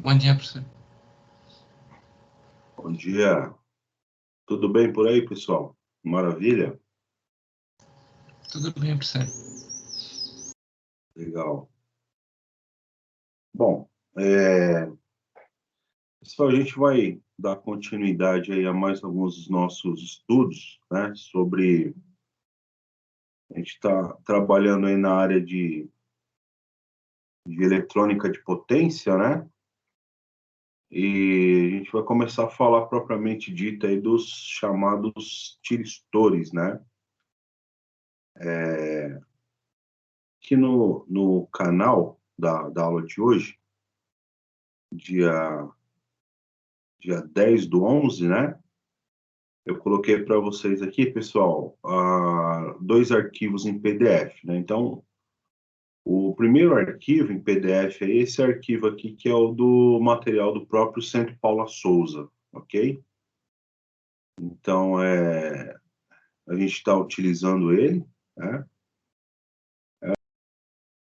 Bom dia, professor. Bom dia. Tudo bem por aí, pessoal? Maravilha? Tudo bem, professor? Legal. Bom, pessoal, a gente vai dar continuidade aí a mais alguns dos nossos estudos, né, sobre... A gente está trabalhando aí na área de eletrônica de potência, né? E a gente vai começar a falar propriamente dito aí dos chamados tiristores, né? Aqui no canal da aula de hoje, dia 10/11, né? Eu coloquei para vocês aqui, pessoal, dois arquivos em PDF, né? Então, o primeiro arquivo em PDF é esse arquivo aqui, que é o do material do próprio Centro Paula Souza, ok? Então, a gente está utilizando ele, né?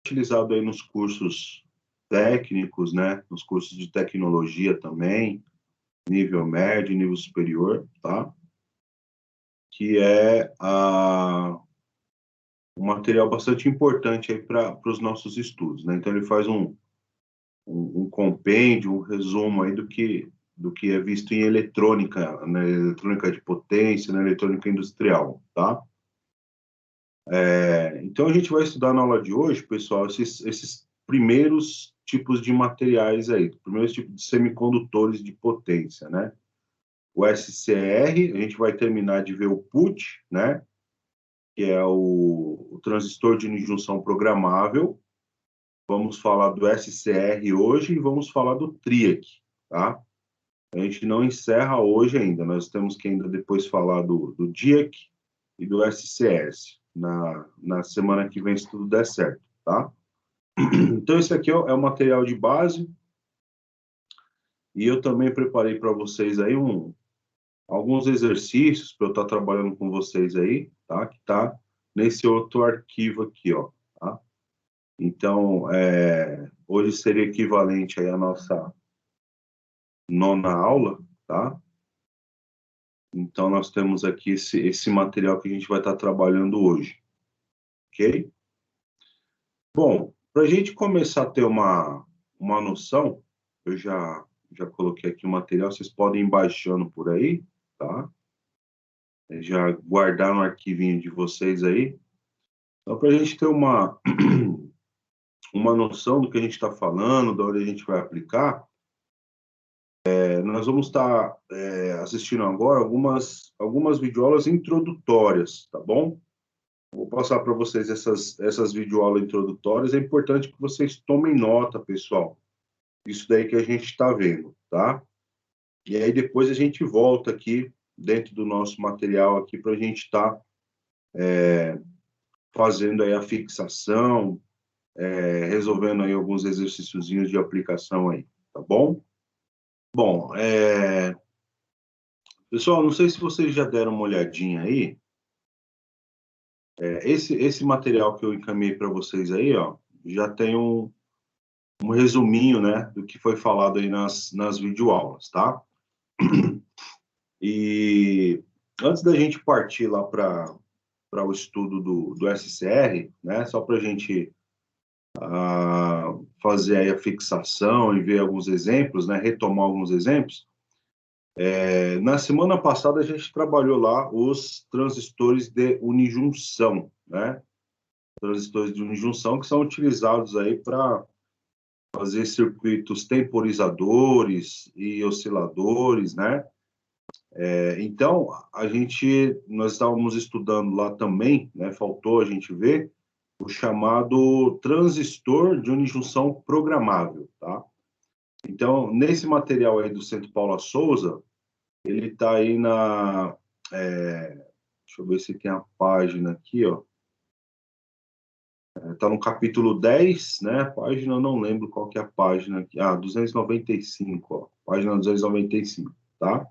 Utilizado aí nos cursos técnicos, né? Nos cursos de tecnologia também, nível médio, nível superior, tá? Que é um material bastante importante aí para os nossos estudos, né? Então ele faz um compêndio, um resumo aí do que é visto em eletrônica, né? Eletrônica de potência, na eletrônica industrial, tá? Então a gente vai estudar na aula de hoje, pessoal, esses primeiros tipos de materiais aí, primeiros tipos de semicondutores de potência, né? O SCR, a gente vai terminar de ver o PUT, né? Que é o transistor de junção programável. Vamos falar do SCR hoje e vamos falar do TRIAC, tá? A gente não encerra hoje ainda, nós temos que ainda depois falar do DIAC e do SCS, na semana que vem, se tudo der certo, tá? Então, esse aqui é o material de base, e eu também preparei para vocês aí alguns exercícios para eu estar trabalhando com vocês aí, tá? Que tá nesse outro arquivo aqui, ó, tá? Então, hoje seria equivalente aí à nossa nona aula, tá? Então, nós temos aqui esse material que a gente vai estar trabalhando hoje, ok? Bom, para a gente começar a ter uma noção, eu já coloquei aqui o material, vocês podem ir baixando por aí, tá? Já guardar no arquivinho de vocês aí. Então, para a gente ter uma noção do que a gente está falando, da onde a gente vai aplicar, nós vamos estar assistindo agora algumas videoaulas introdutórias, tá bom? Vou passar para vocês essas videoaulas introdutórias. É importante que vocês tomem nota, pessoal, disso daí que a gente está vendo, tá? E aí depois a gente volta aqui dentro do nosso material aqui para a gente estar fazendo aí a fixação, resolvendo aí alguns exercíciozinhos de aplicação aí, tá bom? Bom, pessoal, não sei se vocês já deram uma olhadinha aí. Esse material que eu encaminhei para vocês aí, ó, já tem um resuminho, né, do que foi falado aí nas videoaulas, tá? E antes da gente partir lá para o estudo do SCR, né, só para a gente fazer aí a fixação e ver alguns exemplos, né, retomar alguns exemplos. Na semana passada a gente trabalhou lá os transistores de unijunção, né? Transistores de unijunção que são utilizados aí para fazer circuitos temporizadores e osciladores, né? Então, nós estávamos estudando lá também, né? Faltou a gente ver o chamado transistor de unijunção programável, tá? Então, nesse material aí do Centro Paula Souza, ele está aí deixa eu ver se tem a página aqui, ó. Está no capítulo 10, né? Página, não lembro qual que é a página aqui. 295, ó. Página 295, tá?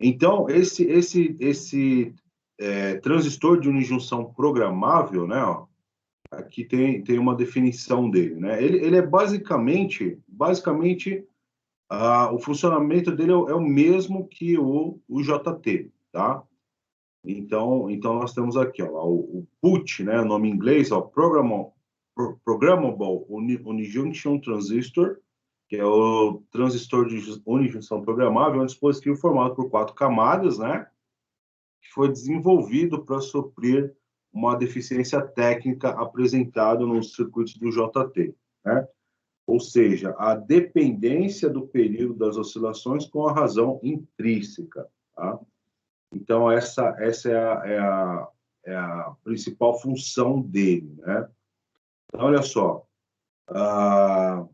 Então, esse transistor de unijunção programável, né? Ó, Aqui tem uma definição dele, né? Ele é basicamente o funcionamento dele é o mesmo que o JT, tá? Então nós temos aqui, ó, o PUT, né? O nome em inglês, ó, Programmable Unijunction Transistor, que é o transistor de unijunção programável, é um dispositivo formado por 4 camadas, né? Que foi desenvolvido para suprir uma deficiência técnica apresentada nos circuitos do JT, né? Ou seja, a dependência do período das oscilações com a razão intrínseca, tá? Então, essa é a principal função dele, né? Então, olha só, a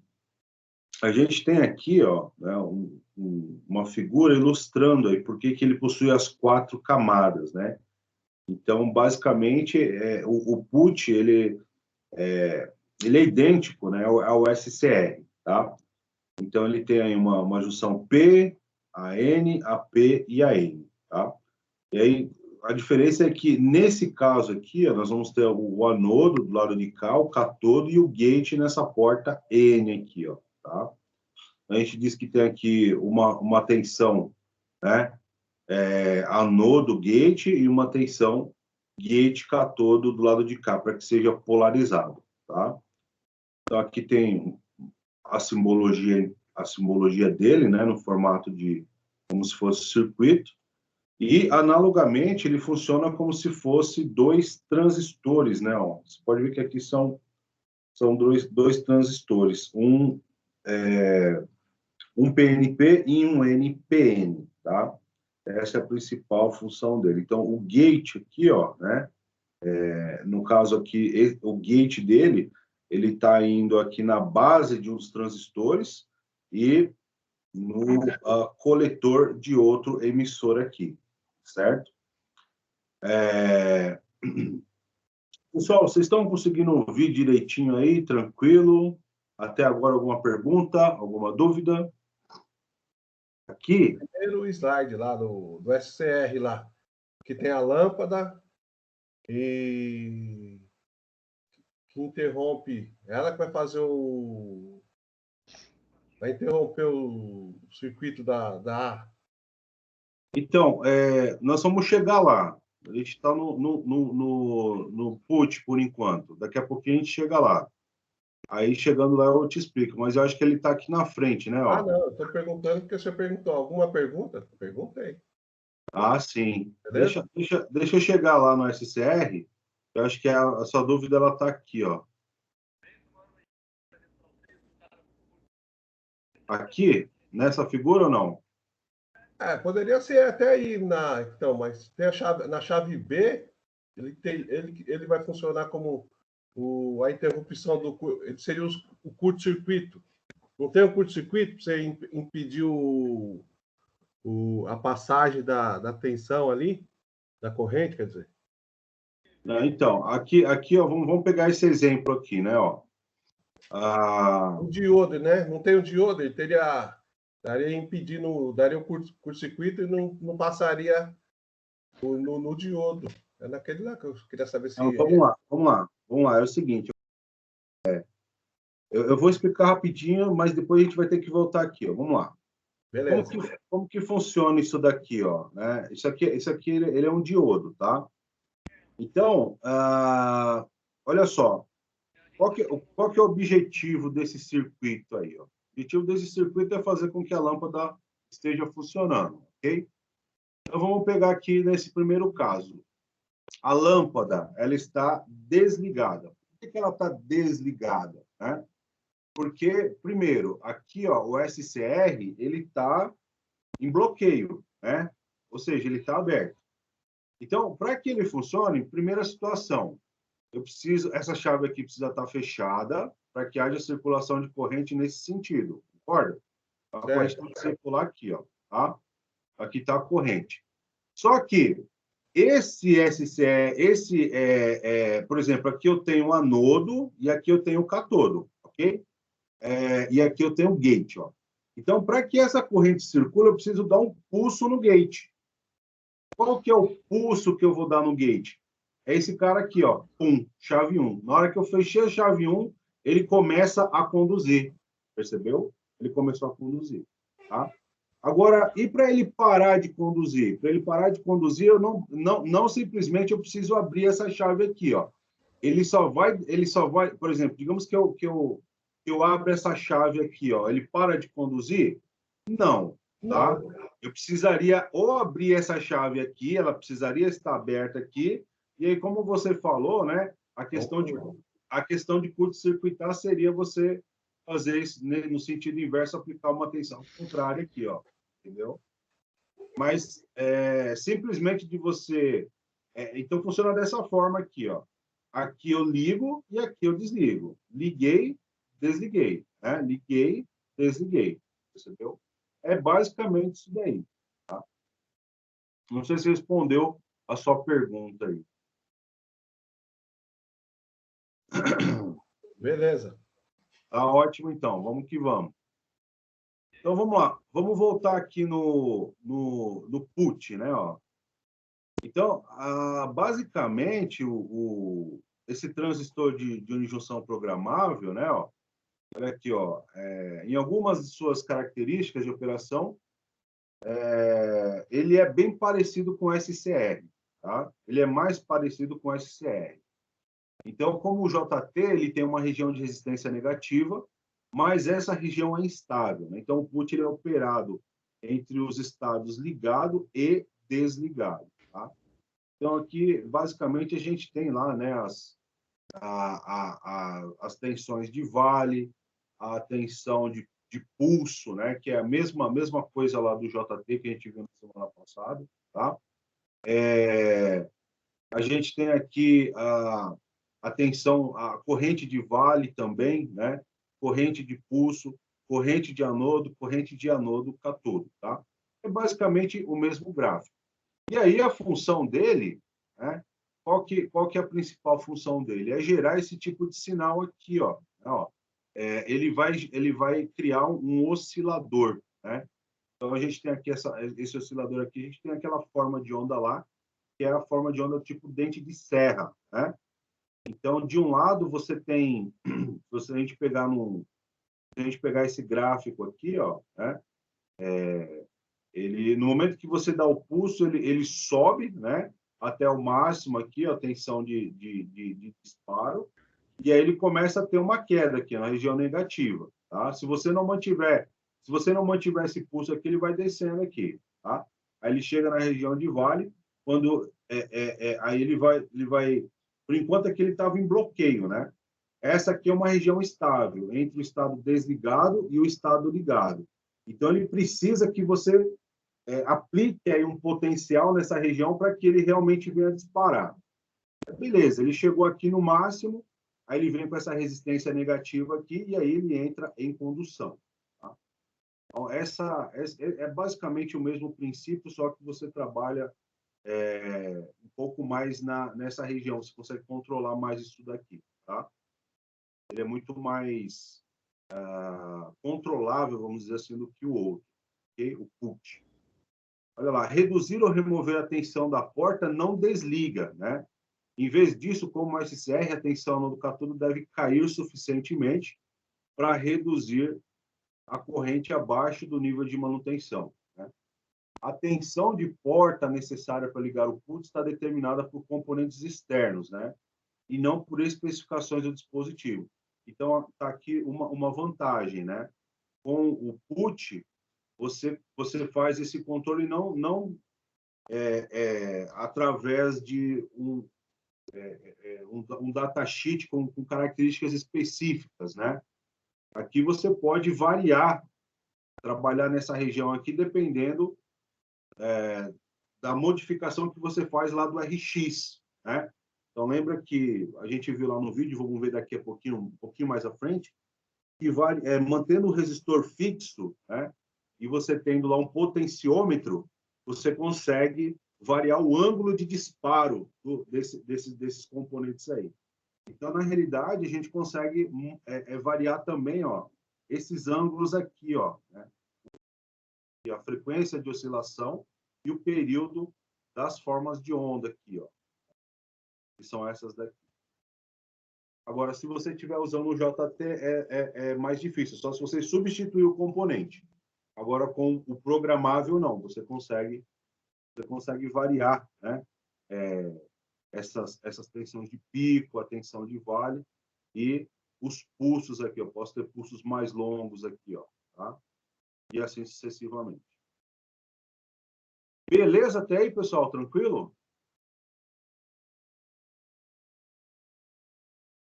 gente tem aqui, ó, né, uma figura ilustrando aí por que ele possui as 4 camadas, né? Então, basicamente, o PUT, ele é idêntico, né, ao SCR, tá? Então, ele tem aí uma junção P, a N, a P e a N, tá? E aí, a diferença é que, nesse caso aqui, ó, nós vamos ter o anodo do lado de cá, o catodo e o gate nessa porta N aqui, ó, tá? A gente diz que tem aqui uma tensão, né, anodo gate e uma tensão gate catodo do lado de cá, para que seja polarizado, tá? Então, aqui tem a simbologia dele, né, no formato de como se fosse circuito, e analogamente ele funciona como se fosse 2 transistores, né? Ó. Você pode ver que aqui são dois transistores, um PNP e um NPN, tá? Essa é a principal função dele. Então, o gate aqui, ó, né? No caso aqui, o gate dele, ele está indo aqui na base de um dos transistores e no coletor de outro emissor aqui, certo? Pessoal, vocês estão conseguindo ouvir direitinho aí, tranquilo? Até agora alguma pergunta, alguma dúvida? Aqui, Primeiro slide lá do SCR lá, que tem a lâmpada e que interrompe, ela que vai fazer vai interromper o circuito da A. então, nós vamos chegar lá. A gente está no PUT por enquanto. Daqui a pouquinho a gente chega lá. Aí, chegando lá, eu te explico. Mas eu acho que ele está aqui na frente, né? Ó. Não, eu estou perguntando porque você perguntou. Alguma pergunta? Perguntei. Ah, sim. Beleza? Deixa eu chegar lá no SCR. Eu acho que a sua dúvida ela está aqui, ó. Aqui, nessa figura ou não? Poderia ser até aí então, mas tem na chave B, ele vai funcionar como a interrupção ele seria o curto-circuito. Não tem um curto-circuito para você impedir a passagem da tensão ali, da corrente, quer dizer? Então, aqui ó, vamos pegar esse exemplo aqui, né? Ó. O diodo, né? Não tem o diodo, ele daria impedindo, daria o curto-circuito e não passaria no diodo. É naquele lá que eu queria saber se... Então, vamos lá. É o seguinte, eu vou explicar rapidinho, mas depois a gente vai ter que voltar aqui, ó. Vamos lá. Beleza. Como que funciona isso daqui, ó? Né? Isso aqui ele é um diodo, tá? Então, olha só. Qual que é o objetivo desse circuito aí, ó? O objetivo desse circuito é fazer com que a lâmpada esteja funcionando, ok? Então, vamos pegar aqui nesse primeiro caso. A lâmpada, ela está desligada. Por que ela está desligada, né? Porque, primeiro, aqui, ó, o SCR, ele está em bloqueio, né? Ou seja, ele está aberto. Então, para que ele funcione, primeira situação, essa chave aqui precisa estar fechada para que haja circulação de corrente nesse sentido, concorda? A corrente tem que circular aqui, ó, tá? Aqui está a corrente. Só que esse SCE, por exemplo, aqui eu tenho um anodo e aqui eu tenho o catodo, ok? E aqui eu tenho o gate, ó. Então, para que essa corrente circule, eu preciso dar um pulso no gate. Qual que é o pulso que eu vou dar no gate? é esse cara aqui, ó, pum, chave 1. Na hora que eu fechei a chave 1, ele começa a conduzir, percebeu? Ele começou a conduzir, tá? Agora, e para ele parar de conduzir? Para ele parar de conduzir, eu não simplesmente eu preciso abrir essa chave aqui, ó. Ele só vai, por exemplo, digamos que eu abro essa chave aqui, ó, ele para de conduzir? Não, tá? Não. Eu precisaria ou abrir essa chave aqui, ela precisaria estar aberta aqui, e aí, como você falou, né, a questão de curto-circuitar seria você fazer isso, né, no sentido inverso, aplicar uma tensão contrária aqui, ó, entendeu? Mas simplesmente de você... então, funciona dessa forma aqui, ó. Aqui eu ligo e aqui eu desligo. Liguei, desliguei. Né? Liguei, desliguei. Percebeu? É basicamente isso daí. Tá? Não sei se respondeu a sua pergunta aí. Beleza. Tá ótimo, então. Vamos que vamos. Então, vamos lá. Vamos voltar aqui no PUT, né? Ó. Então, basicamente, esse transistor de unijunção programável, né? Ó, olha aqui, ó, em algumas de suas características de operação, ele é bem parecido com o SCR, tá? Ele é mais parecido com o SCR. Então, como o JT, ele tem uma região de resistência negativa, mas essa região é instável, né? Então, o PUT ele é operado entre os estados ligado e desligado, tá? Então, aqui, basicamente, a gente tem lá, né, as tensões de vale, a tensão de pulso, né, que é a mesma coisa lá do JT que a gente viu na semana passada, tá? A gente tem aqui a tensão, a corrente de vale também, né? Corrente de pulso, corrente de anodo, catodo, tá? É basicamente o mesmo gráfico. E aí a função dele, né? Qual que é a principal função dele? É gerar esse tipo de sinal aqui, ó. Ó. Ele vai criar um oscilador, né? Então a gente tem aqui esse oscilador aqui, a gente tem aquela forma de onda lá, que é a forma de onda tipo dente de serra, né? Então, de um lado você tem, se a gente pegar esse gráfico aqui, ó, né? Ele, no momento que você dá o pulso, ele sobe, né, até o máximo aqui, a tensão de disparo, e aí ele começa a ter uma queda aqui na região negativa, tá? Se você não mantiver esse pulso aqui, ele vai descendo aqui, tá? Aí ele chega na região de vale, quando aí ele vai, por enquanto aqui ele estava em bloqueio, né? Essa aqui é uma região estável entre o estado desligado e o estado ligado. Então ele precisa que você aplique aí um potencial nessa região para que ele realmente venha disparar. Beleza, ele chegou aqui no máximo, aí ele vem com essa resistência negativa aqui e aí ele entra em condução. Tá? Então, essa é basicamente o mesmo princípio, só que você trabalha um pouco mais nessa região, você consegue controlar mais isso daqui. Tá? Ele é muito mais controlável, vamos dizer assim, do que o outro, okay? O PUT. Olha lá, reduzir ou remover a tensão da porta não desliga, né? Em vez disso, como o SCR, a tensão do catodo deve cair suficientemente para reduzir a corrente abaixo do nível de manutenção, né? A tensão de porta necessária para ligar o PUT está determinada por componentes externos, né? E não por especificações do dispositivo. Então, está aqui uma vantagem, né? Com o PUT, você faz esse controle não através de um datasheet com características específicas, né? Aqui você pode variar, trabalhar nessa região aqui, dependendo da modificação que você faz lá do RX, né? Então, lembra que a gente viu lá no vídeo, vamos ver daqui a pouquinho, um pouquinho mais à frente, que mantendo o resistor fixo, né? E você tendo lá um potenciômetro, você consegue variar o ângulo de disparo desses componentes aí. Então, na realidade, a gente consegue variar também, ó, esses ângulos aqui, ó, né? E a frequência de oscilação e o período das formas de onda aqui, ó. que são essas daqui. Agora, se você estiver usando o JT, é mais difícil, só se você substituir o componente. Agora, com o programável, não. Você consegue variar, né? Essas tensões de pico, a tensão de vale e os pulsos aqui. Eu posso ter pulsos mais longos aqui, ó, tá? E assim sucessivamente. Beleza até aí, pessoal? Tranquilo?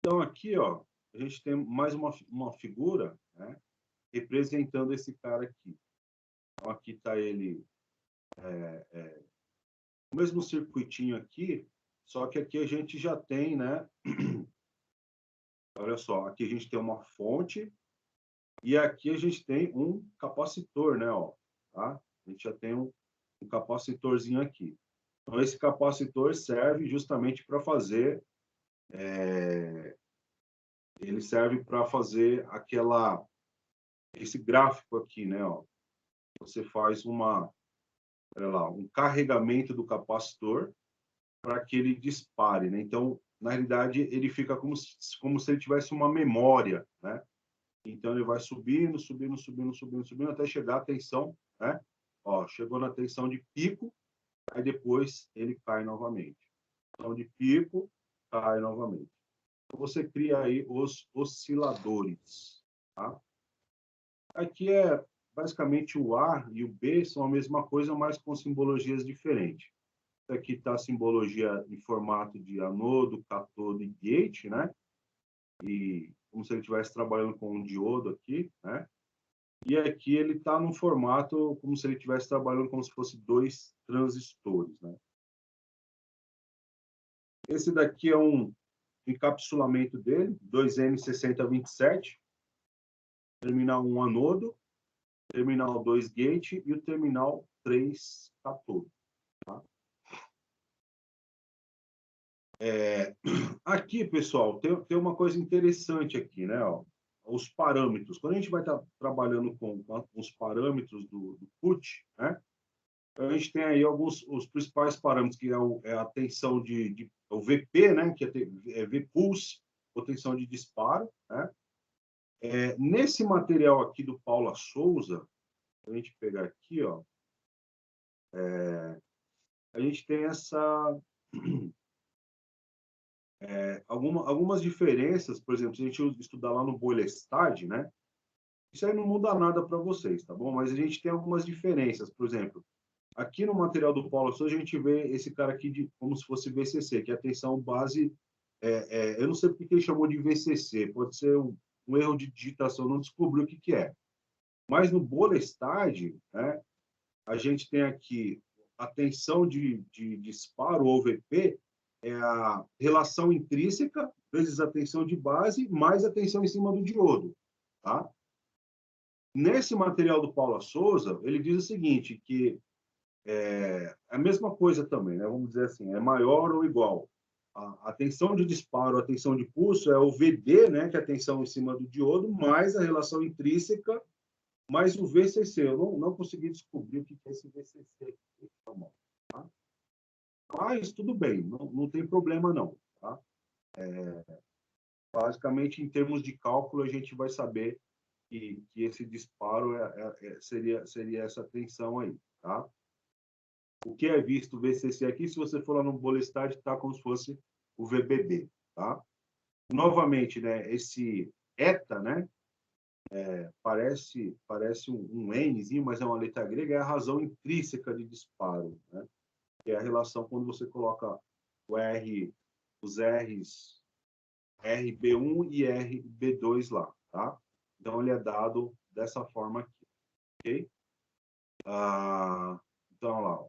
Então, aqui, ó, a gente tem mais uma figura, né, representando esse cara aqui. Então, aqui está ele, o mesmo circuitinho aqui, só que aqui a gente já tem, né? Olha só, aqui a gente tem uma fonte e aqui a gente tem um capacitor, né? Ó, tá? A gente já tem um capacitorzinho aqui. Então, esse capacitor serve justamente para fazer... ele serve para fazer esse gráfico aqui, né? Ó. Você faz olha lá, um carregamento do capacitor para que ele dispare, né? Então, na realidade, ele fica como se ele tivesse uma memória, né? Então, ele vai subindo, subindo, subindo, subindo, subindo, até chegar à tensão, né? Ó, chegou na tensão de pico, aí depois ele cai novamente. Tensão de pico, cai novamente. Então, você cria aí os osciladores, tá? Aqui basicamente o A e o B são a mesma coisa, mas com simbologias diferentes. Aqui está a simbologia em formato de anodo, catodo e gate, né? E como se ele estivesse trabalhando com um diodo aqui, né? E aqui ele está num formato como se ele estivesse trabalhando como se fosse 2 transistores, né? Esse daqui é um encapsulamento dele, 2N6027, terminal 1 anodo, terminal 2 gate e o terminal 3 catodo. Tá? Aqui, pessoal, tem uma coisa interessante aqui, né? Ó, os parâmetros. Quando a gente vai estar trabalhando com os parâmetros do CUT, né? A gente tem aí os principais parâmetros, que é a tensão o VP, né? Que é V-pulse, ou tensão de disparo, né? Nesse material aqui do Paula Souza, a gente pegar aqui, ó, a gente tem algumas diferenças. Por exemplo, se a gente estudar lá no Boylestad, né? Isso aí não muda nada para vocês, tá bom? Mas a gente tem algumas diferenças. Por exemplo, aqui no material do Paula Souza, a gente vê esse cara aqui como se fosse VCC, que é a tensão base. Eu não sei porque ele chamou de VCC, pode ser um erro de digitação, não descobri o que é. Mas no Boylestad, né, a gente tem aqui a tensão de disparo, ou VP, é a relação intrínseca vezes a tensão de base mais a tensão em cima do diodo. Tá? Nesse material do Paula Souza, ele diz o seguinte, que a mesma coisa também, né? Vamos dizer assim, é maior ou igual. A tensão de disparo, a tensão de pulso é o VD, né, que é a tensão em cima do diodo, mais a relação intrínseca, mais o VCC. Eu não consegui descobrir o que é esse VCC. Tá? Mas tudo bem, não tem problema não. Tá? Basicamente, em termos de cálculo, a gente vai saber que esse disparo seria essa tensão aí. Tá? O que é visto o VCC aqui, se você for lá no Boylestad, está como se fosse o VBB. Tá? Novamente, né, esse eta, né, parece um Nzinho, mas é uma letra grega, é a razão intrínseca de disparo, né? Que é a relação quando você coloca os R's, RB1 e RB2 lá, tá? Então, ele é dado dessa forma aqui, ok? Então, lá, ó.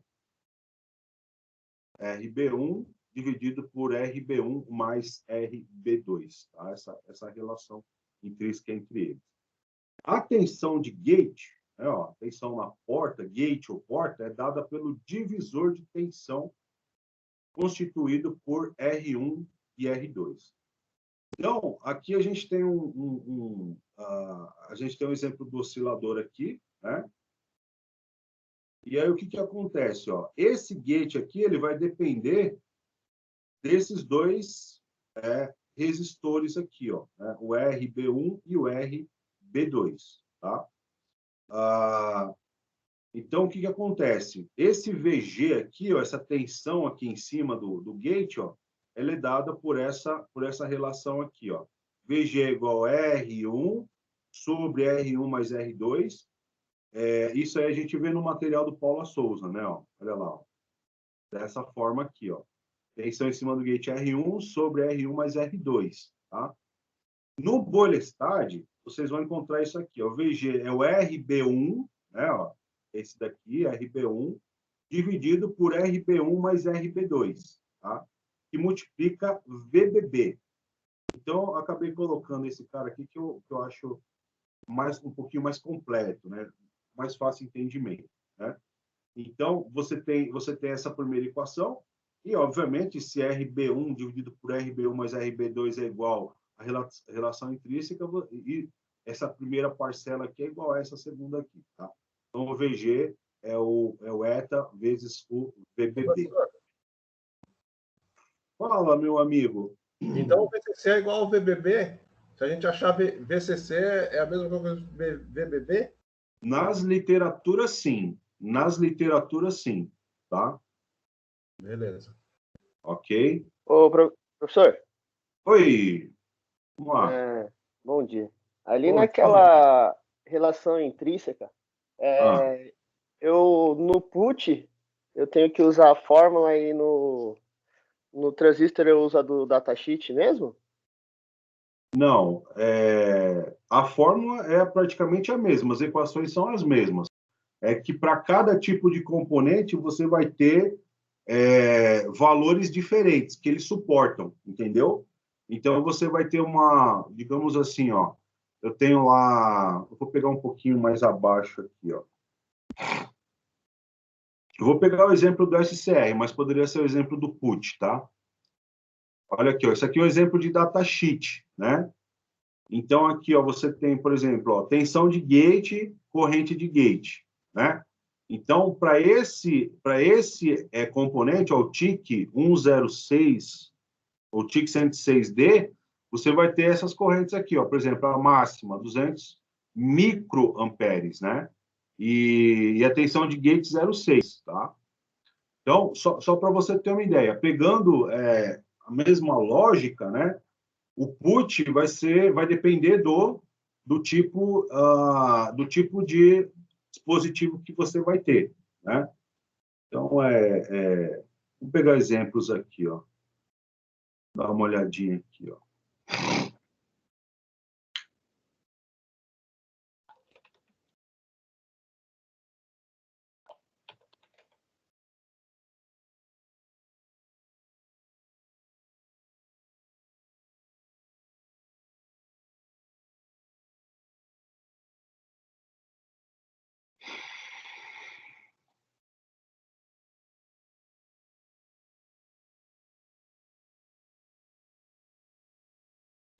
RB1 dividido por RB1 mais RB2, tá? Essa relação intrínseca entre eles. A tensão de gate, né, ó, tensão na porta, gate ou porta, é dada pelo divisor de tensão constituído por R1 e R2. Então, aqui a gente tem a gente tem um exemplo do oscilador aqui, né? E aí o que acontece, ó? Esse gate aqui, ele vai depender desses dois resistores aqui, ó, né? O RB1 e o RB2, tá? Então, o que acontece? Esse VG aqui, ó, essa tensão aqui em cima do gate, ó, ela é dada por essa relação aqui, ó. VG é igual a R1 sobre R1 mais R2. Isso aí a gente vê no material do Paula Souza, né? Ó, olha lá, ó. Dessa forma aqui, ó. Tensão em cima do gate R1 sobre R1 mais R2, tá? No Boylestad, vocês vão encontrar isso aqui, ó. O VG é o RB1, né? Ó, esse daqui, RB1, dividido por RB1 mais RB2, tá? Que multiplica VBB. Então, eu acabei colocando esse cara aqui que eu acho um pouquinho mais completo, né? Mais fácil entendimento, né? Então, você tem essa primeira equação e, obviamente, se RB1 dividido por RB1 mais RB2 é igual à relação intrínseca, e essa primeira parcela aqui é igual a essa segunda aqui, tá? Então, o VG é o eta vezes o VBB. Fala, meu amigo. Então, o VCC é igual ao VBB? Se a gente achar VCC é a mesma coisa que VBB? Nas literaturas, sim. Nas literaturas, sim. Tá? Beleza. Ok. Ô, professor. Oi. Vamos lá. Bom dia. Ali Oi, naquela relação intrínseca, eu no put, eu tenho que usar a fórmula e no transistor eu uso a do datasheet mesmo? Não. A fórmula é praticamente a mesma, as equações são as mesmas. É que para cada tipo de componente você vai ter valores diferentes que eles suportam, entendeu? Então você vai ter uma, digamos assim, ó, eu tenho lá, eu vou pegar um pouquinho mais abaixo aqui, ó. Eu vou pegar o exemplo do SCR, mas poderia ser o exemplo do PUT, tá? Olha aqui, ó, esse aqui é um exemplo de datasheet, né? Então aqui, ó, você tem, por exemplo, ó, tensão de gate, corrente de gate, né? Então, para esse componente, ó, o TIC 106, ou TIC 106D, você vai ter essas correntes aqui, ó, por exemplo, a máxima, 200 microamperes, né? E a tensão de gate 0,6, tá? Então, só para você ter uma ideia, pegando a mesma lógica, né? O put vai depender do tipo de dispositivo que você vai ter, né? Então, vamos pegar exemplos aqui, ó. Dá uma olhadinha aqui, ó.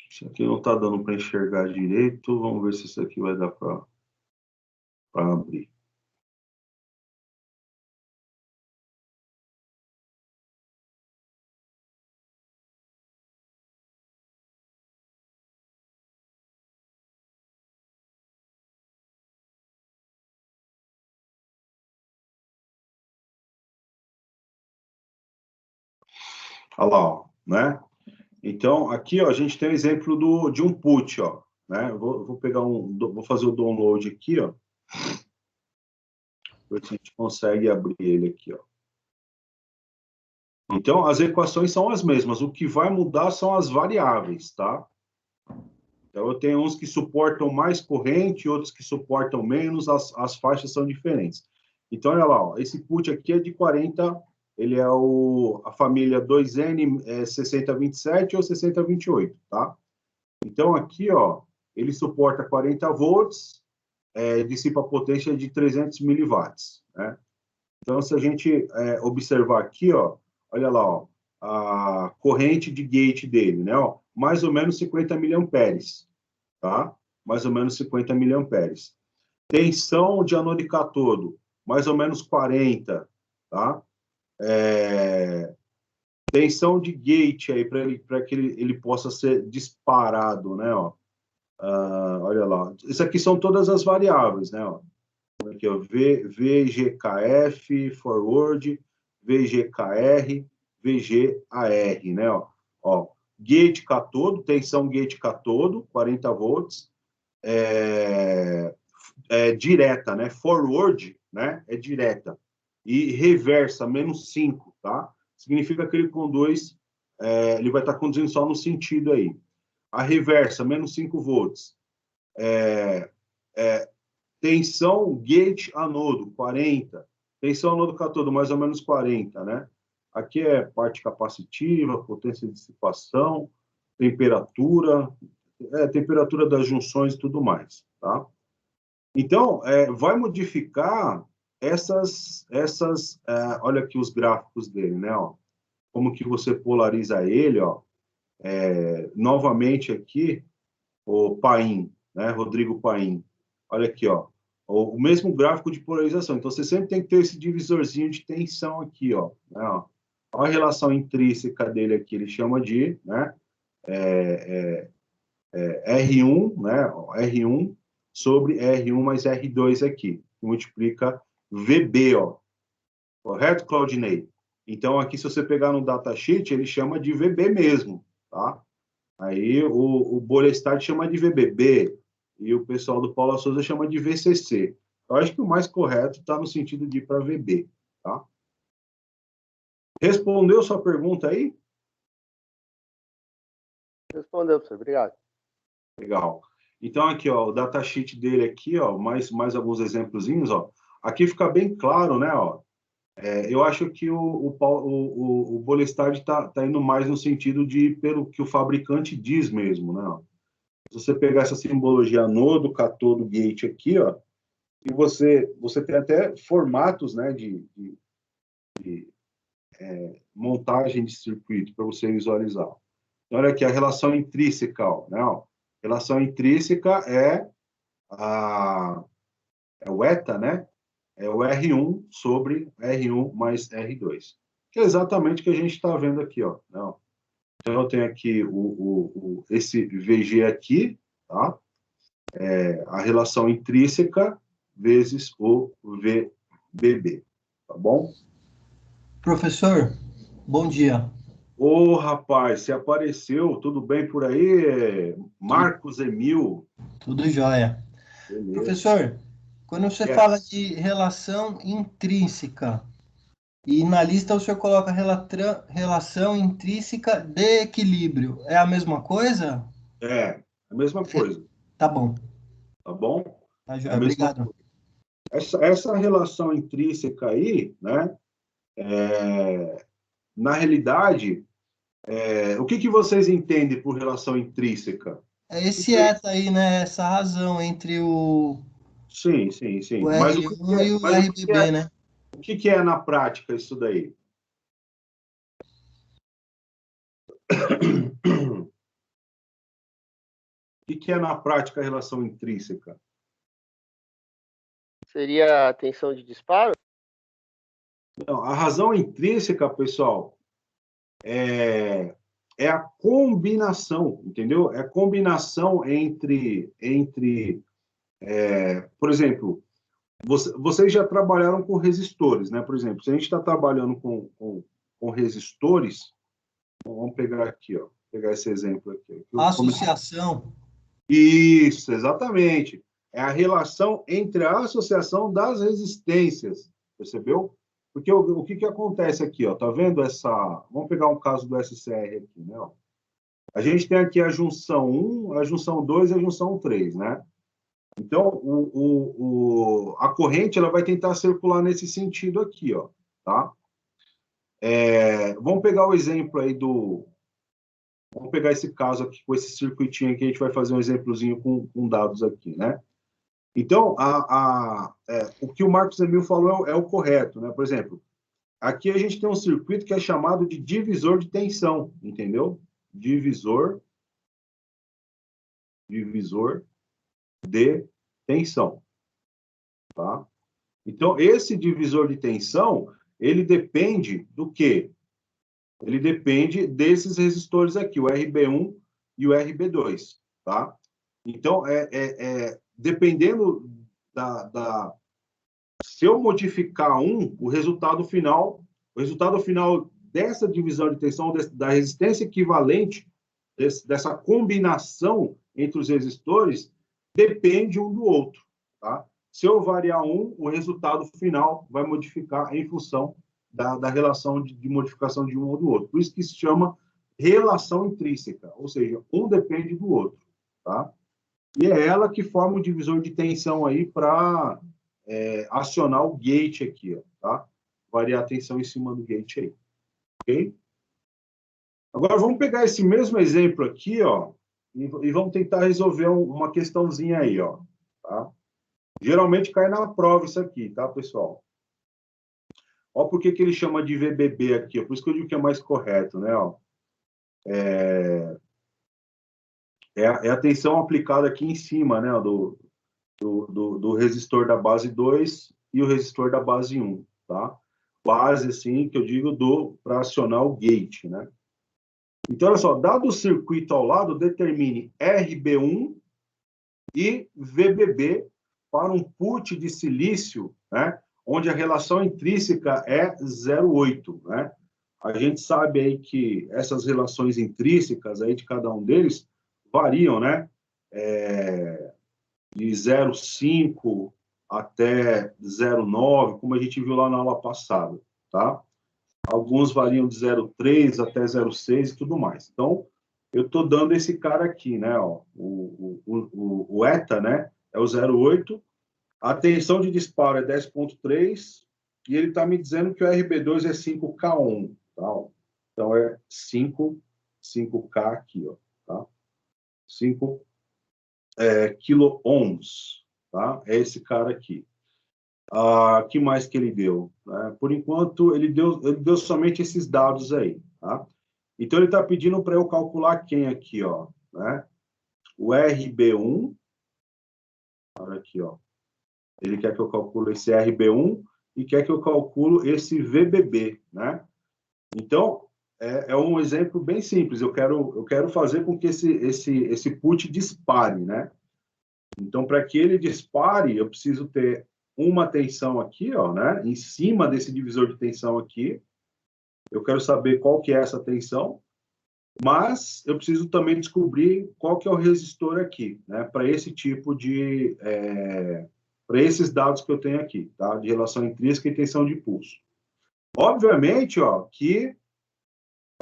Isso aqui não está dando para enxergar direito. Vamos ver se isso aqui vai dar para abrir. Olha lá, ó, né? Então, aqui, ó, a gente tem o exemplo de um put, ó, né? Eu vou pegar vou fazer o download aqui, ó. Ver se a gente consegue abrir ele aqui, ó. Então, as equações são as mesmas. O que vai mudar são as variáveis, tá? Então, eu tenho uns que suportam mais corrente, outros que suportam menos, as faixas são diferentes. Então, olha lá, ó, esse put aqui é de 40, ele é a família 2N 6027 ou 6028, tá? Então, aqui, ó, ele suporta 40 volts, dissipa potência de 300 miliwatts, né? Então, se a gente observar aqui, ó, olha lá, ó, a corrente de gate dele, né? Ó, mais ou menos 50 miliamperes, tá? Mais ou menos 50 miliamperes. Tensão de anode câtodo, mais ou menos 40, tá? tensão de gate aí para que ele possa ser disparado, né? Ó. Olha lá. Isso aqui são todas as variáveis, né? Ó. Aqui, ó, VGKF, forward, VGKR, VGAR, né? Ó, gate catodo, tensão gate catodo, 40 volts, direta, né? Forward, né? É direta. E reversa, -5, tá? Significa que ele conduz, ele vai estar conduzindo só no sentido aí. A reversa, -5 volts. Tensão gate anodo, 40. Tensão anodo catodo, mais ou menos 40, né? Aqui é parte capacitiva, potência de dissipação, temperatura, temperatura das junções e tudo mais, tá? Então, vai modificar olha aqui os gráficos dele, né? Ó, como que você polariza ele, ó. Novamente aqui, o Paim, né? Rodrigo Paim. Olha aqui, ó. O mesmo gráfico de polarização. Então, você sempre tem que ter esse divisorzinho de tensão aqui, ó. Né, ó. Olha a relação intrínseca dele aqui, ele chama de, né? R1, né? R1 sobre R1 mais R2 aqui, que multiplica VB, ó. Correto, Claudinei? Então, aqui, se você pegar no datasheet, ele chama de VB mesmo, tá? Aí, o Bolestad chama de VBB, e o pessoal do Paula Souza chama de VCC. Eu acho que o mais correto está no sentido de ir para VB, tá? Respondeu sua pergunta aí? Respondeu, professor. Obrigado. Legal. Então, aqui, ó, o datasheet dele aqui, ó, mais alguns exemplozinhos, ó. Aqui fica bem claro, né, ó. Eu acho que o Bolestad está indo mais no sentido de pelo que o fabricante diz mesmo, né, ó. Se você pegar essa simbologia anodo, catodo, gate aqui, ó, e você tem até formatos, né, de montagem de circuito para você visualizar. Então, olha aqui a relação intrínseca, ó, né, ó. Relação intrínseca é o eta, né? É o R1 sobre R1 mais R2. Que é exatamente o que a gente está vendo aqui, ó. Não. Então, eu tenho aqui esse VG aqui, tá? A relação intrínseca vezes o VBB, tá bom? Professor, bom dia. Ô, rapaz, você apareceu, tudo bem por aí? Marcos Emil. Tudo jóia. Beleza. Professor, quando você fala de relação intrínseca, e na lista o senhor coloca relação intrínseca de equilíbrio, é a mesma coisa? É a mesma coisa. Tá bom. Tá bom? Tá É jóia, a mesma obrigado. coisa. Essa relação intrínseca aí, né? Na realidade, o que vocês entendem por relação intrínseca? É esse eta aí, né? Essa razão entre o Sim. Mas R1 e o RBB, né? o que é na prática isso daí? O que é na prática a relação intrínseca? Seria a tensão de disparo? Não, a razão intrínseca, pessoal, é a combinação, entendeu? É a combinação entre por exemplo, vocês já trabalharam com resistores, né? Por exemplo, se a gente está trabalhando com resistores, vamos pegar aqui, ó, pegar esse exemplo aqui. Associação. Isso, exatamente. É a relação entre a associação das resistências, percebeu? Porque o que acontece aqui, ó? Tá vendo essa? Vamos pegar um caso do SCR aqui, né? Ó. A gente tem aqui a junção 1, a junção 2 e a junção 3, né? Então, a corrente ela vai tentar circular nesse sentido aqui, ó, tá? Vamos pegar o exemplo aí Vamos pegar esse caso aqui, com esse circuitinho aqui, a gente vai fazer um exemplozinho com dados aqui, né? Então, o que o Marcos Emil falou é o correto, né? Por exemplo, aqui a gente tem um circuito que é chamado de divisor de tensão, entendeu? Divisor de tensão, tá? Então, esse divisor de tensão, ele depende do quê? ele depende desses resistores aqui, o RB1 e o RB2, tá? Então, dependendo se eu modificar o resultado final dessa divisão de tensão, da resistência equivalente, dessa combinação entre os resistores, depende um do outro, tá? Se eu variar o resultado final vai modificar em função da relação de modificação de um ou do outro. Por isso que se chama relação intrínseca, ou seja, um depende do outro, tá? E é ela que forma o divisor de tensão aí para acionar o gate aqui, ó, tá? Variar a tensão em cima do gate aí, ok? Agora vamos pegar esse mesmo exemplo aqui, ó, e vamos tentar resolver uma questãozinha aí, ó, tá? Geralmente cai na prova isso aqui, tá, pessoal? Ó, por que ele chama de VBB aqui? Ó, por isso que eu digo que é mais correto, né? Ó. É a tensão aplicada aqui em cima, né? Do resistor da base 2 e o resistor da base 1, tá? Base, assim, que eu digo para acionar o gate, né? Então, olha só, dado o circuito ao lado, determine RB1 e VBB para um put de silício, né? Onde a relação intrínseca é 0,8, né? A gente sabe aí que essas relações intrínsecas aí de cada um deles variam, né? De 0,5 até 0,9, como a gente viu lá na aula passada, tá? Alguns variam de 0,3 até 0,6 e tudo mais. Então, eu estou dando esse cara aqui, né? Ó, o ETA, né? É o 0,8. A tensão de disparo é 10,3 e ele está me dizendo que o RB2 é 5K1, tá? Então, é 5K aqui, ó, tá? 5 quilo-ohms, tá? É esse cara aqui. Que mais que ele deu? Por enquanto, ele deu somente esses dados aí, tá? Então, ele está pedindo para eu calcular quem aqui, ó, né? O RB1, olha aqui, ó. Ele quer que eu calcule esse RB1 e quer que eu calcule esse VBB, né? Então, é um exemplo bem simples. Eu quero fazer com que esse put dispare, né? Então, para que ele dispare, eu preciso ter uma tensão aqui, ó, né? Em cima desse divisor de tensão aqui. Eu quero saber qual que é essa tensão, mas eu preciso também descobrir qual que é o resistor aqui, né? Para esse tipo de... para esses dados que eu tenho aqui, tá? De relação intrínseca e tensão de pulso. Obviamente, ó, que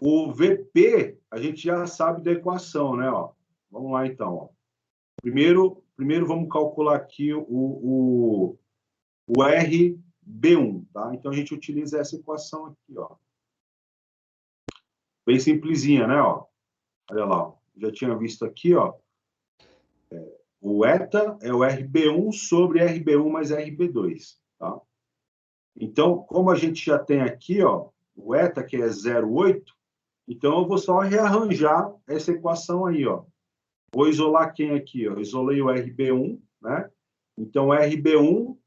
o VP, a gente já sabe da equação, né? Ó. Vamos lá, então. Ó. Primeiro vamos calcular aqui o RB1, tá? Então, a gente utiliza essa equação aqui, ó. Bem simplesinha, né? Ó. Olha lá, ó. Já tinha visto aqui, ó. O ETA é o RB1 sobre RB1 mais RB2, tá? Então, como a gente já tem aqui, ó, o ETA, que é 0,8, então eu vou só rearranjar essa equação aí, ó. Vou isolar quem aqui, ó? Isolei o RB1, né? Então, RB1,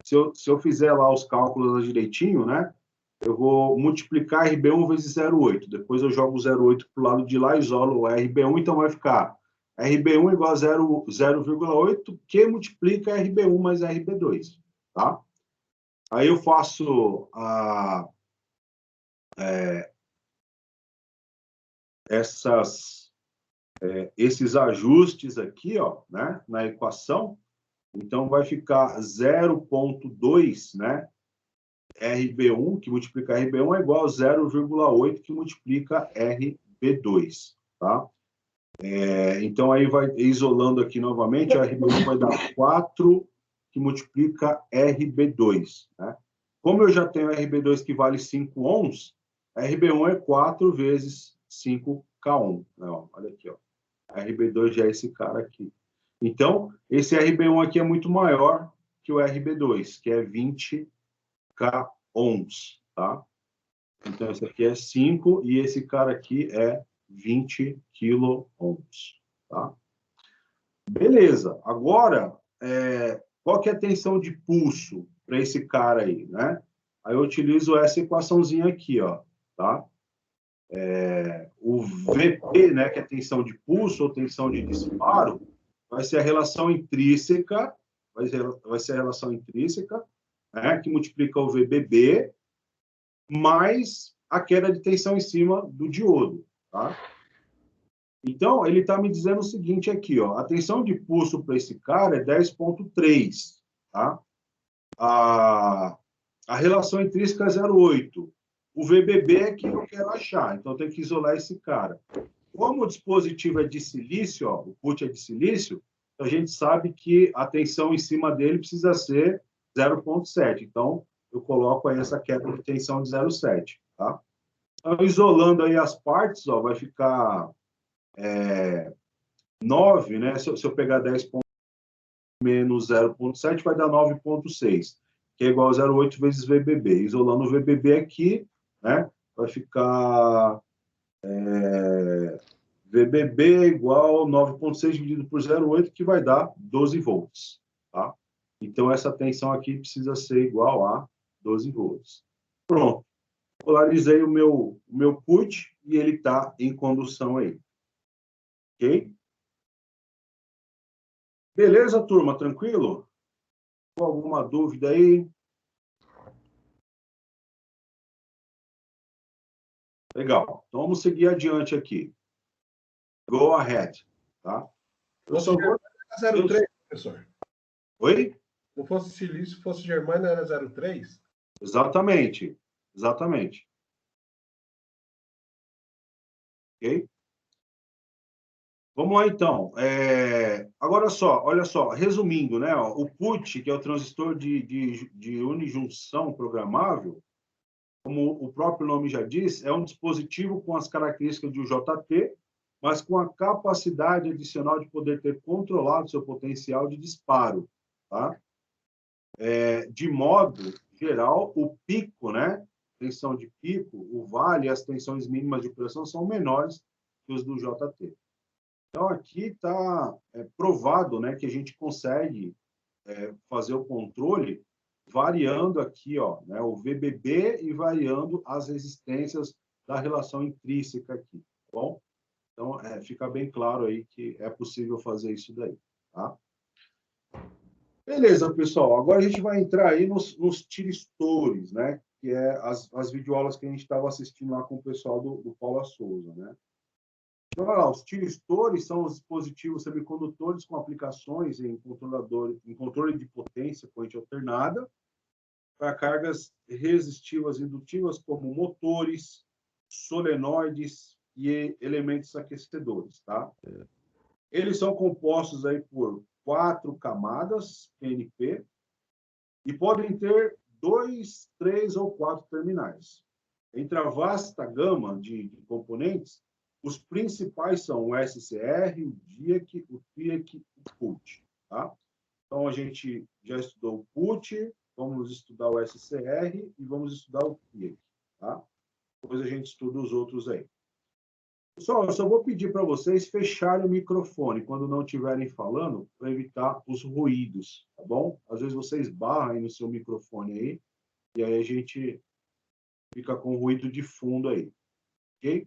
se eu fizer lá os cálculos direitinho, né? Eu vou multiplicar RB1 vezes 0,8. Depois eu jogo o 0,8 para o lado de lá, isolo o RB1, então vai ficar RB1 igual a 0,8, que multiplica RB1 mais RB2, tá? Aí eu faço esses ajustes aqui, ó, né, na equação. Então, vai ficar 0,2, né? RB1, que multiplica RB1, é igual a 0,8, que multiplica RB2, tá? Então, aí vai isolando aqui novamente, a RB1 vai dar 4, que multiplica RB2, né? Como eu já tenho RB2 que vale 5 ohms, RB1 é 4 vezes 5K1. Né? Olha aqui, ó. RB2 já é esse cara aqui. Então, esse RB1 aqui é muito maior que o RB2, que é 20K ohms, tá? Então, esse aqui é 5 e esse cara aqui é 20 kilo-ohms, tá? Beleza. Agora, qual que é a tensão de pulso para esse cara aí, né? Aí eu utilizo essa equaçãozinha aqui, ó, tá? O VP, né, que é tensão de pulso ou tensão de disparo, vai ser a relação intrínseca, vai ser a relação intrínseca, né, que multiplica o VBB, mais a queda de tensão em cima do diodo, tá? Então, ele está me dizendo o seguinte aqui, ó, a tensão de pulso para esse cara é 10,3, tá? A relação intrínseca é 0,8. O VBB é que eu quero achar, então eu tenho que isolar esse cara. Como o dispositivo é de silício, ó, o PUT é de silício, a gente sabe que a tensão em cima dele precisa ser 0,7. Então, eu coloco aí essa queda de tensão de 0,7, tá? Então, isolando aí as partes, ó, vai ficar 9, né? Se eu pegar 10 menos 0,7, vai dar 9,6, que é igual a 0,8 vezes VBB. Isolando o VBB aqui, né? Vai ficar VBB igual 9,6 dividido por 0,8, que vai dar 12 volts, tá? Então, essa tensão aqui precisa ser igual a 12 volts. Pronto. Polarizei o meu PUT e ele está em condução aí. Ok? Beleza, turma? Tranquilo? Com alguma dúvida aí? Legal. Então, vamos seguir adiante aqui. Go ahead. Tá? Eu só vou... 0,3, professor. Oi? Se não fosse silício, fosse germânio, era 0,3? Exatamente. Exatamente. Ok? Vamos lá, então. Agora só, olha só, resumindo, né? Ó, o PUT, que é o transistor de unijunção programável, como o próprio nome já diz, é um dispositivo com as características de UJT, mas com a capacidade adicional de poder ter controlado seu potencial de disparo, tá? De modo geral, o pico, né? Tensão de pico, o vale e as tensões mínimas de pressão são menores que os do JT. Então, aqui está provado, né, que a gente consegue fazer o controle variando aqui, ó, né, o VBB e variando as resistências da relação intrínseca aqui, tá bom? Então, fica bem claro aí que é possível fazer isso daí, tá? Beleza, pessoal. Agora a gente vai entrar aí nos tiristores, né? Que é as videoaulas que a gente estava assistindo lá com o pessoal do Paula Souza, né? Então, olha lá, os tiristores são os dispositivos semicondutores com aplicações em controle de potência corrente alternada para cargas resistivas indutivas como motores, solenoides e elementos aquecedores, tá? Eles são compostos aí por 4 camadas PNP e podem ter 2, 3 ou 4 terminais. Entre a vasta gama de componentes, os principais são o SCR, o DIEC, o TIEC e o PUT. Tá? Então, a gente já estudou o PUT, vamos estudar o SCR e vamos estudar o TIEC. Tá? Depois a gente estuda os outros aí. Pessoal, eu só vou pedir para vocês fecharem o microfone quando não estiverem falando, para evitar os ruídos, tá bom? Às vezes vocês barram no seu microfone aí, e aí a gente fica com ruído de fundo aí, ok?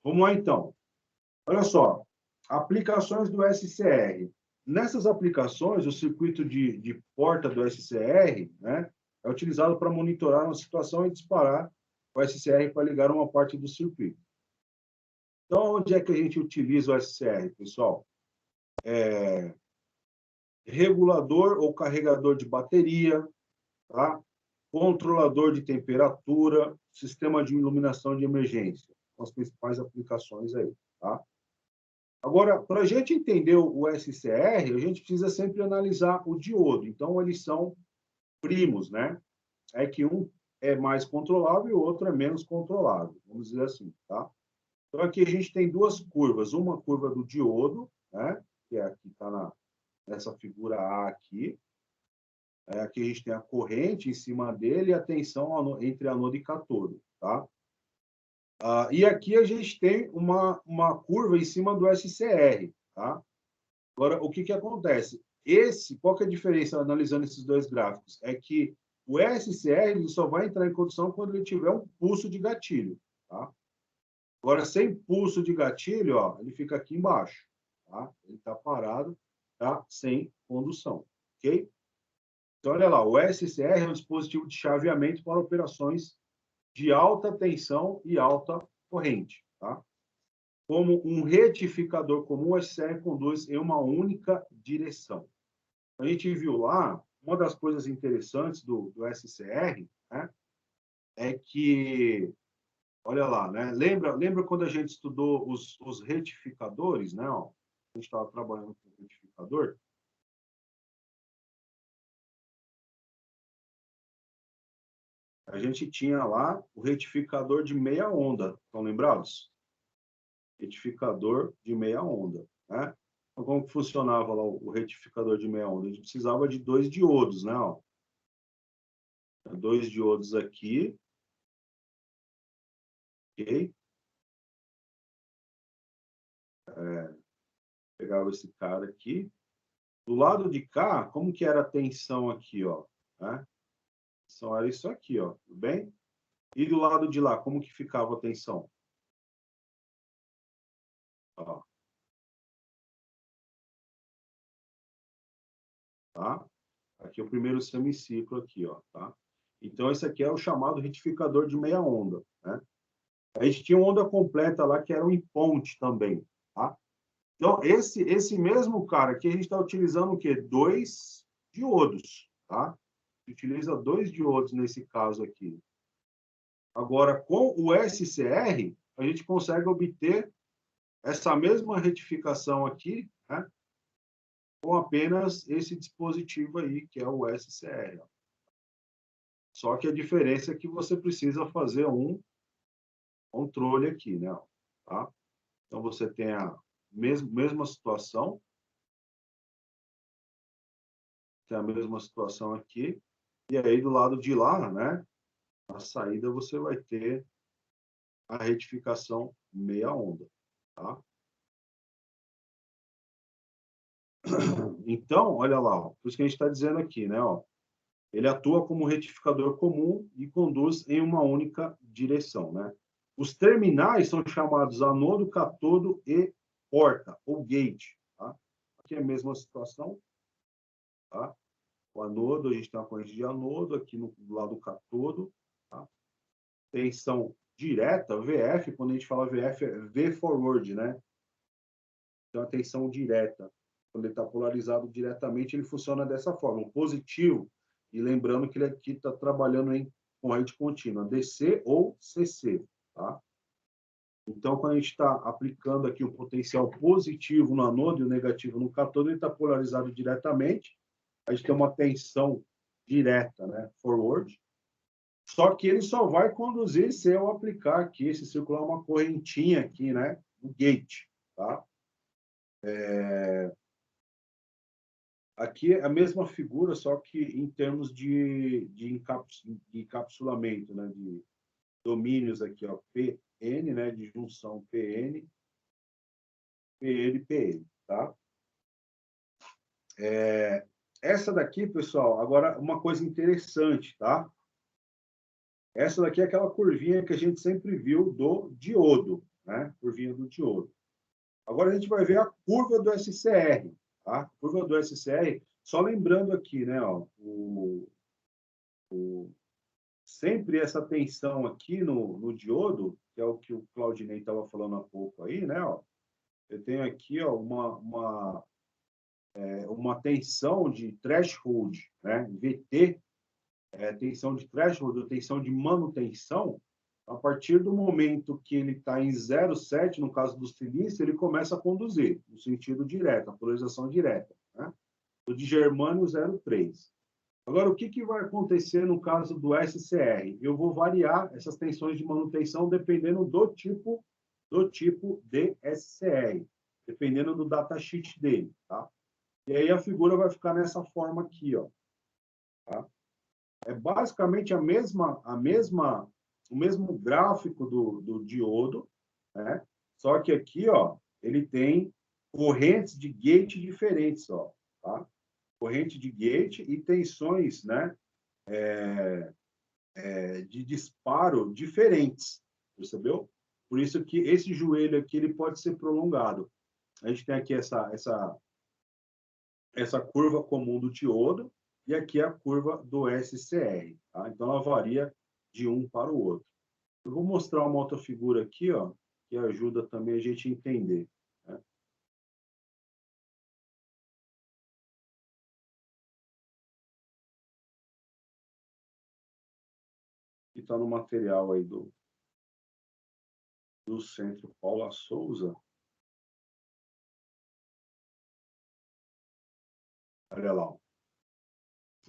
Vamos lá, então. Olha só, aplicações do SCR. Nessas aplicações, o circuito de porta do SCR, né, é utilizado para monitorar uma situação e disparar o SCR para ligar uma parte do circuito. Então, onde é que a gente utiliza o SCR, pessoal? Regulador ou carregador de bateria, tá? Controlador de temperatura, sistema de iluminação de emergência. São as principais aplicações aí, tá? Agora, para a gente entender o SCR, a gente precisa sempre analisar o diodo. Então, eles são primos, né? É que um é mais controlável e o outro é menos controlável, vamos dizer assim, tá? Então, aqui a gente tem duas curvas. Uma curva do diodo, né? Que é aqui, está nessa figura A aqui. Aqui a gente tem a corrente em cima dele e a tensão entre anôdo e cátodo, tá? E aqui a gente tem uma curva em cima do SCR, tá? Agora, o que acontece? Qual que é a diferença analisando esses dois gráficos? É que O SCR ele só vai entrar em condução quando ele tiver um pulso de gatilho, tá? Agora, sem pulso de gatilho, ó, ele fica aqui embaixo, tá? Ele está parado, tá? Sem condução, ok? Então, olha lá, o SCR é um dispositivo de chaveamento para operações de alta tensão e alta corrente, tá? Como um retificador comum, o SCR conduz em uma única direção. A gente viu lá, uma das coisas interessantes do SCR, né, é que, olha lá, né, lembra quando a gente estudou os retificadores, né, ó, a gente estava trabalhando com retificador, a gente tinha lá o retificador de meia onda, estão lembrados? Retificador de meia onda, né? Então, como que funcionava lá o retificador de meia onda? A gente precisava de 2 diodos, né? Ó. 2 diodos aqui, ok? Pegava esse cara aqui. Do lado de cá, como que era a tensão aqui, ó? Né? A tensão era isso aqui, ó, tudo bem? E do lado de lá, como que ficava a tensão? Ó. Tá? Aqui é o primeiro semiciclo aqui, ó, tá? Então, esse aqui é o chamado retificador de meia onda, né? A gente tinha uma onda completa lá, que era um em ponte também, tá? Então, esse mesmo cara aqui, a gente está utilizando o quê? 2 diodos, tá? A gente utiliza 2 diodos nesse caso aqui. Agora, com o SCR, a gente consegue obter essa mesma retificação aqui, né? Com apenas esse dispositivo aí, que é o SCR. Ó. Só que a diferença é que você precisa fazer um controle aqui, né? Tá? Então, você tem a mesma situação. Tem a mesma situação aqui. E aí, do lado de lá, né? Na saída, você vai ter a retificação meia onda, tá? Então, olha lá, ó, por isso que a gente está dizendo aqui, né? Ó, ele atua como retificador comum e conduz em uma única direção, né? Os terminais são chamados anodo, catodo e porta, ou gate, tá? Aqui é a mesma situação, tá? O anodo, a gente tem uma corrente de anodo, aqui no lado do catodo, tá? Tensão direta, VF, quando a gente fala VF, é V forward, né? Então, a tensão direta, quando ele está polarizado diretamente, ele funciona dessa forma, um positivo, e lembrando que ele aqui está trabalhando em corrente contínua, DC ou CC, tá? Então, quando a gente está aplicando aqui o potencial positivo no anodo e o negativo no cátodo, ele está polarizado diretamente, a gente tem uma tensão direta, né, forward, só que ele só vai conduzir se eu aplicar aqui, se circular uma correntinha aqui, né, no gate, tá? Aqui é a mesma figura, só que em termos de encapsulamento, né, de domínios aqui, ó, PN, né, de junção PN, PN, PN, tá? Essa daqui, pessoal, agora uma coisa interessante, tá? Essa daqui é aquela curvinha que a gente sempre viu do diodo, né? Curvinha do diodo. Agora a gente vai ver a curva do SCR, tá? Curva do SCR, só lembrando aqui, né, ó, sempre essa tensão aqui no diodo, que é o que o Claudinei estava falando há pouco aí, né, ó, eu tenho aqui, ó, uma tensão de threshold, né, VT, tensão de threshold, ou tensão de manutenção, a partir do momento que ele está em 0,7, no caso do silício, ele começa a conduzir, no sentido direto, a polarização direta. Né? O de germânio, 0,3. Agora, o que vai acontecer no caso do SCR? Eu vou variar essas tensões de manutenção dependendo do tipo de SCR, dependendo do datasheet dele. Tá? E aí a figura vai ficar nessa forma aqui. Ó, tá? É basicamente o mesmo gráfico do diodo, né? Só que aqui, ó, ele tem correntes de gate diferentes, ó, tá? Corrente de gate e tensões, né? de disparo diferentes, percebeu? Por isso que esse joelho aqui ele pode ser prolongado. A gente tem aqui essa curva comum do diodo e aqui a curva do SCR. Tá? Então, ela varia de um para o outro. Eu vou mostrar uma outra figura aqui, ó, que ajuda também a gente a entender. Né? Que está no material aí do Centro Paula Souza. Olha lá, ó.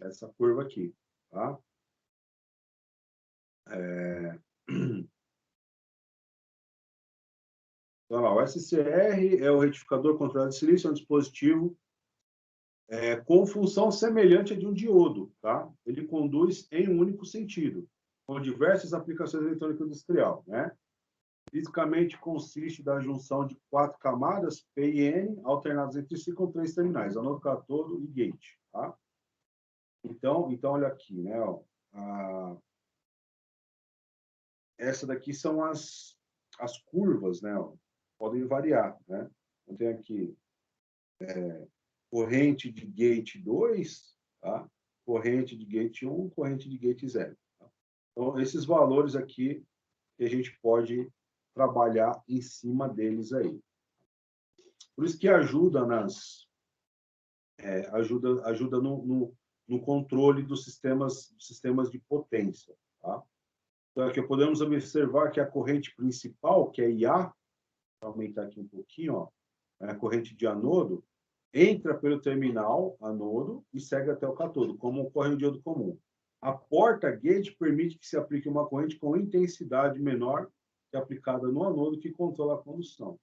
Essa curva aqui, tá? Então, lá, o SCR é o retificador controlado de silício, é um dispositivo com função semelhante à de um diodo, tá? Ele conduz em um único sentido, com diversas aplicações eletrônicas industrial, né? Fisicamente consiste da junção de 4 camadas, P e N, alternadas entre si com 3 terminais, anodo, catodo e gate, tá? Então olha aqui, né? Ó, essa daqui são as curvas, né? Ó, podem variar, né? Eu tenho aqui corrente de gate 2, tá? Corrente de gate 1, corrente de gate 0. Tá? Então, esses valores aqui que a gente pode trabalhar em cima deles aí. Por isso que ajuda ajuda no controle dos sistemas de potência. Tá? Então, aqui podemos observar que a corrente principal, que é IA, vou aumentar aqui um pouquinho, ó, a corrente de anodo, entra pelo terminal anodo e segue até o catodo, como ocorre no diodo comum. A porta gate permite que se aplique uma corrente com intensidade menor que a aplicada no anodo, que controla a condução.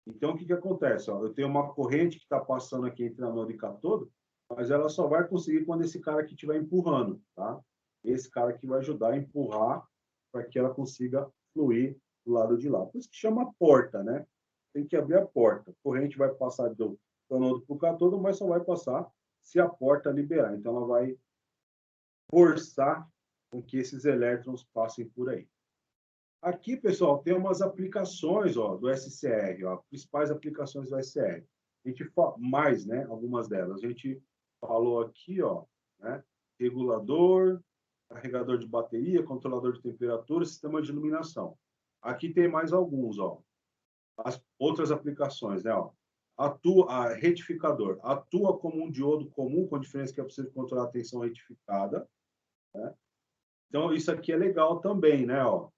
Então, o que acontece? Ó, eu tenho uma corrente que está passando aqui entre anodo e catodo, mas ela só vai conseguir quando esse cara aqui estiver empurrando, tá? Esse cara aqui vai ajudar a empurrar para que ela consiga fluir do lado de lá. Por isso que chama porta, né? Tem que abrir a porta. A corrente vai passar do anodo para o catodo, mas só vai passar se a porta liberar. Então, ela vai forçar com que esses elétrons passem por aí. Aqui, pessoal, tem umas aplicações, ó, do SCR, ó, principais aplicações do SCR. A gente mais, né, algumas delas. A gente falou aqui, ó, né, regulador, carregador de bateria, controlador de temperatura, sistema de iluminação. Aqui tem mais alguns, ó. As outras aplicações, né, ó. Retificador. Atua como um diodo comum, com a diferença que é possível controlar a tensão retificada. Né? Então, isso aqui é legal também, né? Ó.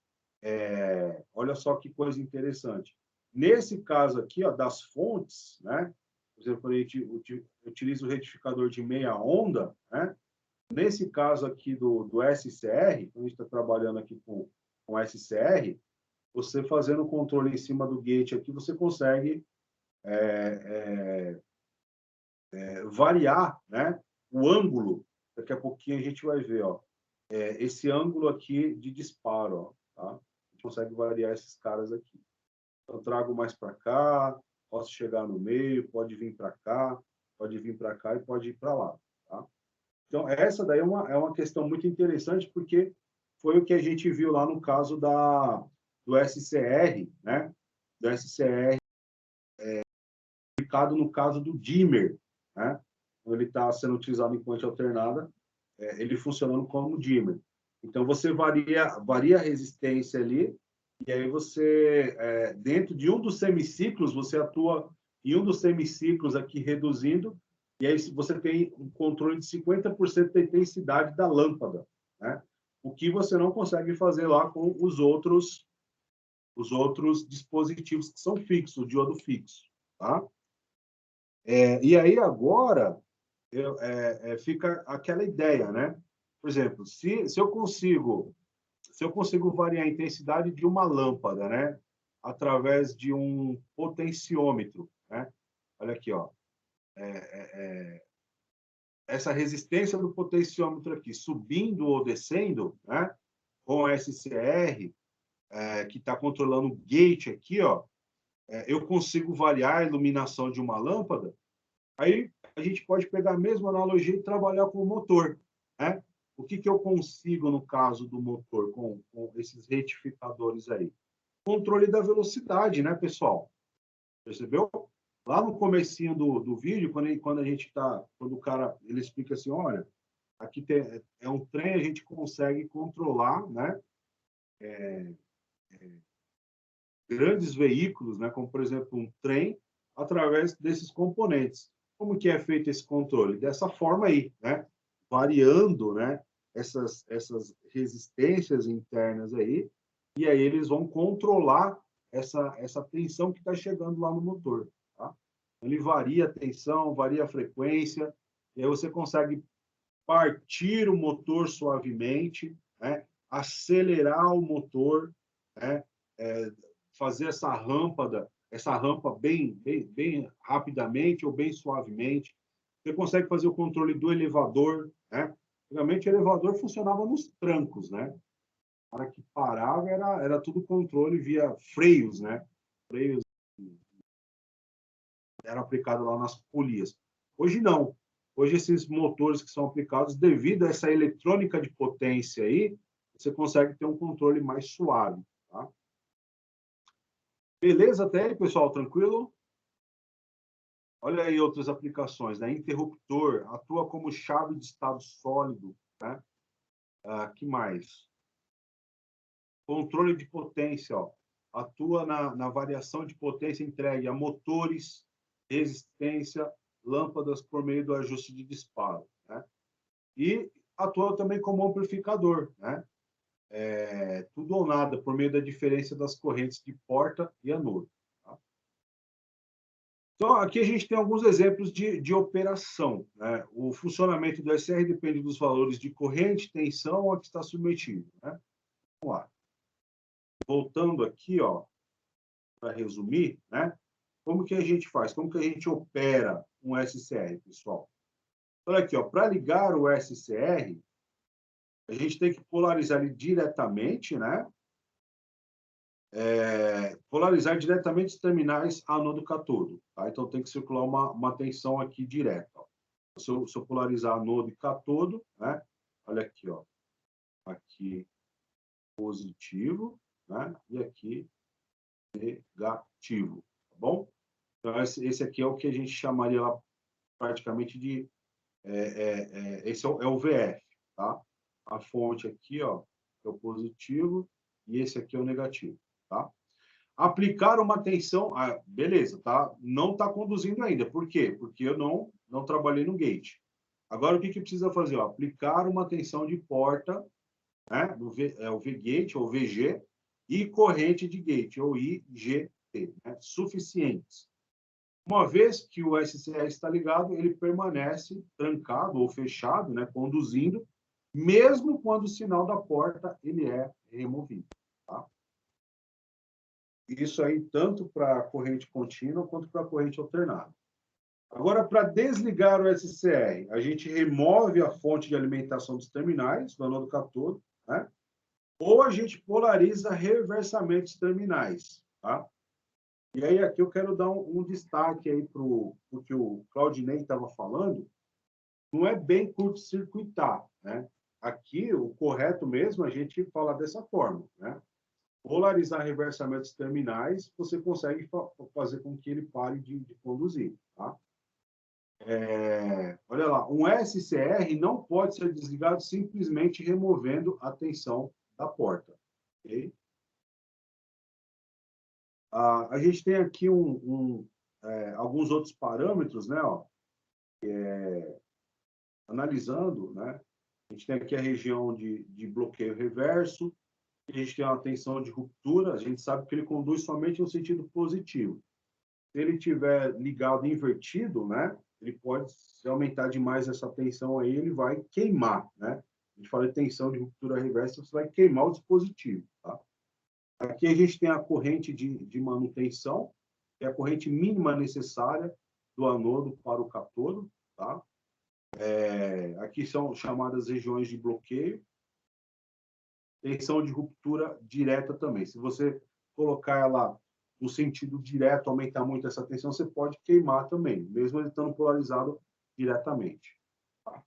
Olha só que coisa interessante. Nesse caso aqui, ó, das fontes, né? Por exemplo, a gente utiliza o retificador de meia onda, né? Nesse caso aqui do SCR, quando a gente está trabalhando aqui com SCR, você fazendo o controle em cima do gate aqui, você consegue variar, né, o ângulo. Daqui a pouquinho a gente vai ver, ó, esse ângulo aqui de disparo, ó, tá? A gente consegue variar esses caras aqui. Eu trago mais para cá, posso chegar no meio, pode vir para cá, pode vir para cá e pode ir para lá, tá? Então, essa daí é uma questão muito interessante, porque foi o que a gente viu lá no caso do SCR, né? Do SCR, aplicado no caso do dimmer, né? Quando ele está sendo utilizado em corrente alternada, ele funcionando como dimmer. Então, você varia a resistência ali, e aí você, dentro de um dos semiciclos, você atua em um dos semiciclos aqui reduzindo, e aí você tem um controle de 50% da intensidade da lâmpada, né? O que você não consegue fazer lá com os outros dispositivos que são fixos, o diodo fixo, tá? E aí agora fica aquela ideia, né? Por exemplo, se eu consigo variar a intensidade de uma lâmpada, né, através de um potenciômetro, né? Olha aqui, ó, essa resistência do potenciômetro aqui subindo ou descendo, né, com a SCR, que está controlando o gate aqui, ó, eu consigo variar a iluminação de uma lâmpada. Aí a gente pode pegar a mesma analogia e trabalhar com o motor, né? o que eu consigo no caso do motor com esses retificadores aí? Controle da velocidade, né, pessoal? Percebeu? Lá no comecinho do vídeo, quando o cara ele explica assim, olha, aqui é um trem, a gente consegue controlar, né, grandes veículos, né, como por exemplo um trem, através desses componentes. Como que é feito esse controle? Dessa forma aí, né, variando, né, essas resistências internas aí, e aí eles vão controlar essa tensão que está chegando lá no motor. Tá? Ele varia a tensão, varia a frequência, e aí você consegue partir o motor suavemente, né? Acelerar o motor, né? Fazer essa rampa bem rapidamente ou bem suavemente. Você consegue fazer o controle do elevador, né? Antigamente o elevador funcionava nos trancos, né? Na hora que parava era tudo controle via freios, né? Freios eram aplicados lá nas polias. Hoje não. Hoje esses motores que são aplicados, devido a essa eletrônica de potência aí, você consegue ter um controle mais suave. Tá? Beleza até aí, pessoal? Tranquilo? Olha aí outras aplicações, né? Interruptor, atua como chave de estado sólido, né? Que mais? Controle de potência, ó. Atua na variação de potência entregue a motores, resistência, lâmpadas por meio do ajuste de disparo, né? E atua também como amplificador, né? Tudo ou nada por meio da diferença das correntes de porta e anodo. Tá? Então, aqui a gente tem alguns exemplos de operação, né? O funcionamento do SR depende dos valores de corrente, tensão a que está submetido, né? Vamos lá. Voltando aqui, ó, para resumir, né? Como que a gente faz? Como que a gente opera um SCR, pessoal? Olha aqui, ó, para ligar o SCR, a gente tem que polarizar ele diretamente, né? Polarizar diretamente os terminais anodo-catodo. Tá? Então, tem que circular uma tensão aqui direta. Ó. Se eu polarizar anodo e catodo, né? Olha aqui, ó. Aqui positivo, né? E aqui negativo, tá bom? Então, esse aqui é o que a gente chamaria lá praticamente de... esse é o VF, tá? A fonte aqui, ó, é o positivo e esse aqui é o negativo, tá? Aplicar uma tensão, beleza, tá? Não está conduzindo ainda. Por quê? Porque eu não trabalhei no gate. Agora, o que precisa fazer? Ó, aplicar uma tensão de porta, né? O V-gate ou VG, e corrente de gate, ou IGT, né? Suficientes. Uma vez que o SCR está ligado, ele permanece trancado ou fechado, né? Conduzindo, mesmo quando o sinal da porta ele é removido. Tá? Isso aí tanto para corrente contínua quanto para corrente alternada. Agora, para desligar o SCR, a gente remove a fonte de alimentação dos terminais, do anodo catodo, né? Ou a gente polariza reversamente os terminais. Tá? E aí aqui eu quero dar um destaque aí para o que o Claudinei estava falando. Não é bem curto-circuitar, né? Aqui, o correto mesmo, a gente fala dessa forma, né? Polarizar reversamentos terminais, você consegue fazer com que ele pare de conduzir. Tá? Olha lá, um SCR não pode ser desligado simplesmente removendo a tensão da porta. Okay? A gente tem aqui alguns outros parâmetros, né? Ó, analisando, né? A gente tem aqui a região de bloqueio reverso, a gente tem uma tensão de ruptura, a gente sabe que ele conduz somente no sentido positivo. Se ele estiver ligado invertido, né, ele pode, se aumentar demais essa tensão aí, ele vai queimar, né? A gente fala de tensão de ruptura reversa, você vai queimar o dispositivo, tá? Aqui a gente tem a corrente de manutenção, que é a corrente mínima necessária do anodo para o catodo, tá? Aqui são chamadas regiões de bloqueio. Tensão de ruptura direta também. Se você colocar ela no sentido direto, aumentar muito essa tensão, você pode queimar também, mesmo ele estando polarizado diretamente. Tá?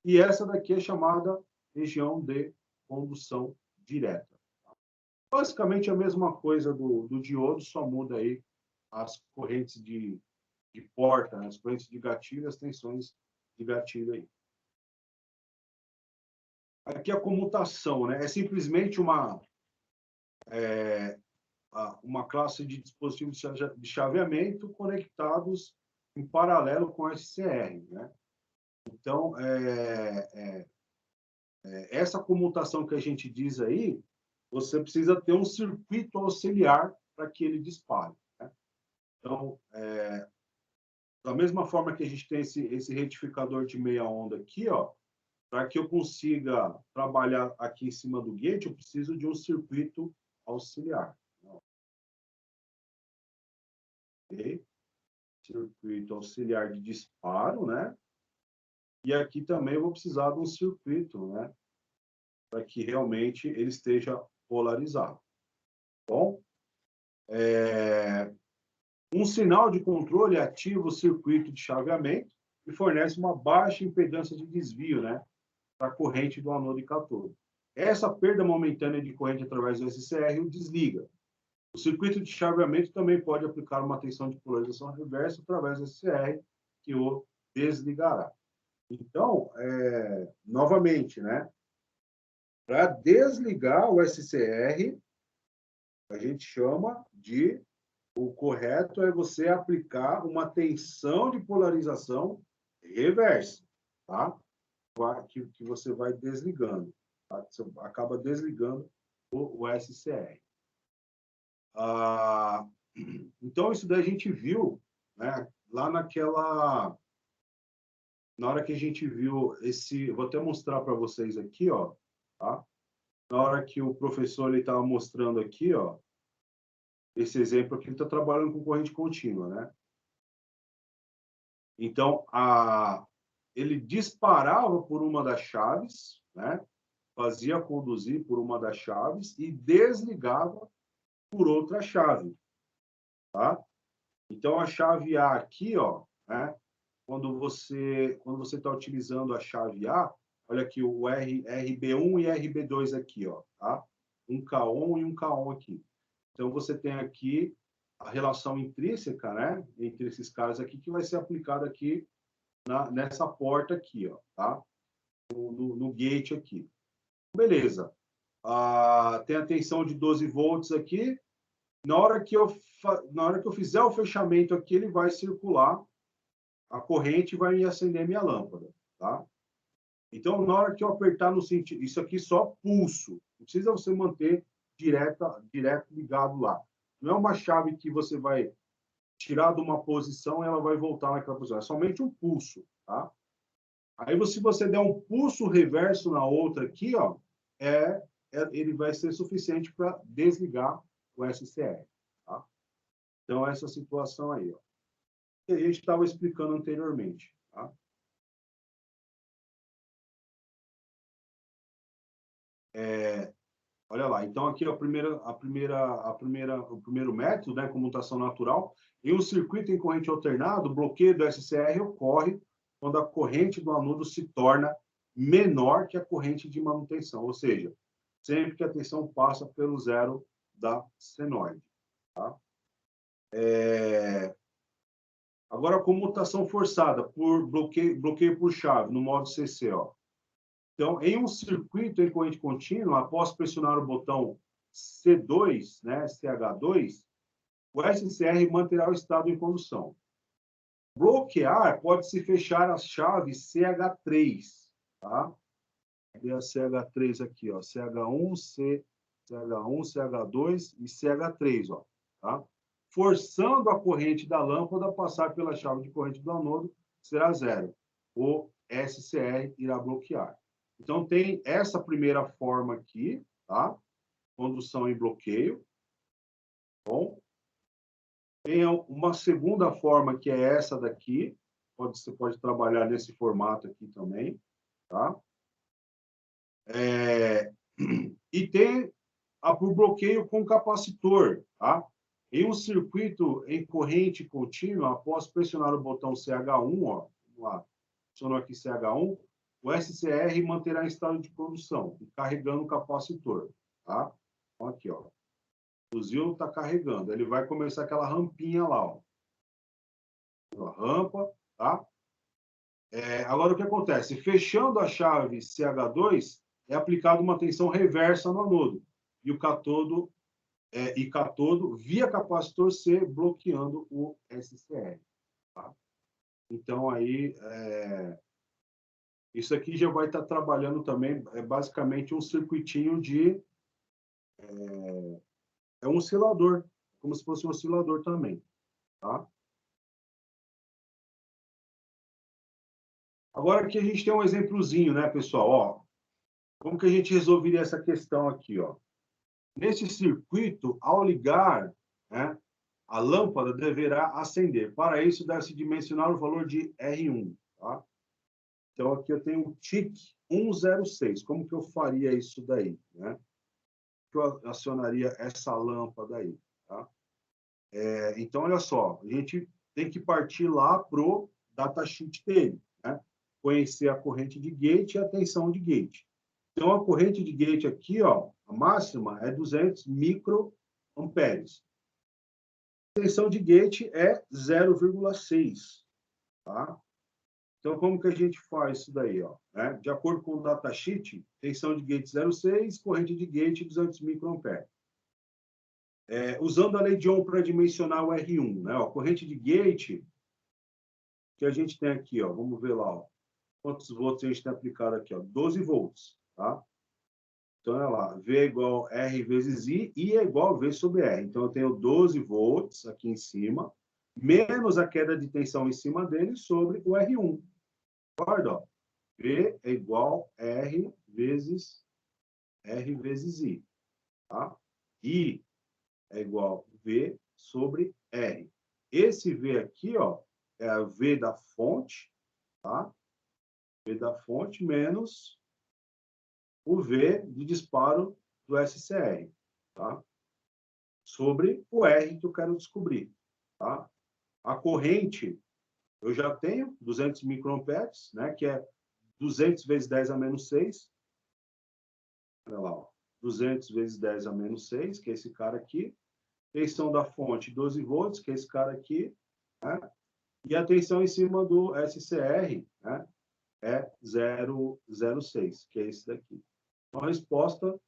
E essa daqui é chamada região de condução direta. Basicamente a mesma coisa do diodo, só muda aí as correntes de porta, né? As correntes de gatilho, as tensões de gatilho aí. Aqui a comutação, né? É simplesmente uma classe de dispositivos de chaveamento conectados em paralelo com a SCR, né? Então, essa comutação que a gente diz aí, você precisa ter um circuito auxiliar para que ele dispare, né? Então, da mesma forma que a gente tem esse retificador de meia onda aqui, ó, para que eu consiga trabalhar aqui em cima do gate, eu preciso de um circuito auxiliar. Okay? Circuito auxiliar de disparo, né? E aqui também eu vou precisar de um circuito, né? Para que realmente ele esteja polarizado. Bom, um sinal de controle ativa o circuito de chaveamento e fornece uma baixa impedância de desvio, né? Para a corrente do anodo e cátodo. Essa perda momentânea de corrente através do SCR o desliga. O circuito de chaveamento também pode aplicar uma tensão de polarização reversa através do SCR, que o desligará. Então, novamente, né? Para desligar o SCR, a gente chama de... O correto é você aplicar uma tensão de polarização reversa, tá? Que você vai desligando. Tá? Você acaba desligando o SCR. Então, isso daí a gente viu, né, lá naquela... Na hora que a gente viu esse... Vou até mostrar para vocês aqui, ó, tá? Na hora que o professor estava mostrando aqui, ó, esse exemplo aqui, ele está trabalhando com corrente contínua, né? Então, ele disparava por uma das chaves, né? Fazia conduzir por uma das chaves e desligava por outra chave, tá? Então, a chave A aqui, ó, né? Quando você está utilizando a chave A, olha aqui o RB1 e RB2 aqui, ó, tá? Um K1 e um K1 aqui. Então, você tem aqui a relação intrínseca, né, entre esses caras aqui, que vai ser aplicada aqui nessa porta aqui, ó, tá? No gate aqui. Beleza. Tem a tensão de 12 volts aqui. Na hora que eu fizer o fechamento aqui, ele vai circular a corrente e vai me acender minha lâmpada, tá? Então, na hora que eu apertar no sentido... Isso aqui só pulso. Não precisa você manter direto ligado lá. Não é uma chave que você vai tirar de uma posição e ela vai voltar naquela posição. É somente um pulso, tá? Aí, se você der um pulso reverso na outra aqui, ó, ele vai ser suficiente para desligar o SCR, tá? Então, essa situação aí, ó, que a gente estava explicando anteriormente, tá? Olha lá, então aqui o primeiro método, né, comutação natural, em um circuito em corrente alternada, o bloqueio do SCR ocorre quando a corrente do anodo se torna menor que a corrente de manutenção, ou seja, sempre que a tensão passa pelo zero da senoide. Tá? Agora, a comutação forçada por bloqueio por chave, no modo CC, ó. Então, em um circuito em corrente contínua, após pressionar o botão C2, né, CH2, o SCR manterá o estado em condução. Bloquear pode-se fechar as chaves CH3, tá? E a CH3 aqui, ó, CH1, CH2 e CH3, ó, tá? Forçando a corrente da lâmpada a passar pela chave de corrente do anodo, será zero. O SCR irá bloquear. Então, tem essa primeira forma aqui, tá? Condução e bloqueio. Bom. Tem uma segunda forma, que é essa daqui. Você pode trabalhar nesse formato aqui também, tá? E tem por bloqueio com capacitor, tá? Em um circuito em corrente contínua, após pressionar o botão CH1, ó, vamos lá, pressionou aqui CH1, o SCR manterá em estado de produção, carregando o capacitor, tá? Então, aqui, ó. O fuzil está carregando. Ele vai começar aquela rampinha lá, ó. A rampa, tá? Agora, o que acontece? Fechando a chave CH2, é aplicada uma tensão reversa no anodo. E o catodo, via capacitor C, bloqueando o SCR. Tá? Então, aí, isso aqui já vai estar trabalhando também, basicamente um circuitinho de... É um oscilador, como se fosse um oscilador também. Tá? Agora aqui a gente tem um exemplozinho, né, pessoal? Ó, como que a gente resolveria essa questão aqui, ó? Nesse circuito, ao ligar, né, a lâmpada deverá acender. Para isso, deve-se dimensionar o valor de R1. Tá? Então, aqui eu tenho o TIC 106. Como que eu faria isso daí? Né? Eu acionaria essa lâmpada aí. Tá? Então, olha só, a gente tem que partir lá para o datasheet dele. Né? Conhecer a corrente de gate e a tensão de gate. Então, a corrente de gate aqui, ó, a máxima é 200 microamperes. A tensão de gate é 0,6. Tá? Então, como que a gente faz isso daí? Ó, né? De acordo com o datasheet, tensão de gate 0,6, corrente de gate 200 microamperes. Usando a lei de Ohm para dimensionar o R1, né? Ó, corrente de gate que a gente tem aqui, ó, vamos ver lá, ó, quantos volts a gente tem aplicado aqui, ó, 12 volts. Tá? Então, olha lá, V é igual a R vezes I é igual a V sobre R. Então, eu tenho 12 volts aqui em cima, menos a queda de tensão em cima dele sobre o R1. Concorda? V é igual a R vezes I. Tá? I é igual a V sobre R. Esse V aqui, ó, é a V da fonte, tá? V da fonte menos o V de disparo do SCR, tá? Sobre o R que eu quero descobrir. Tá? A corrente, eu já tenho 200 microamperes, né, que é 200 vezes 10 a menos 6. Olha lá, ó, 200 vezes 10 a menos 6, que é esse cara aqui. Tensão da fonte, 12 volts, que é esse cara aqui. Né? E a tensão em cima do SCR, né, é 0,06, que é esse daqui. Então, a resposta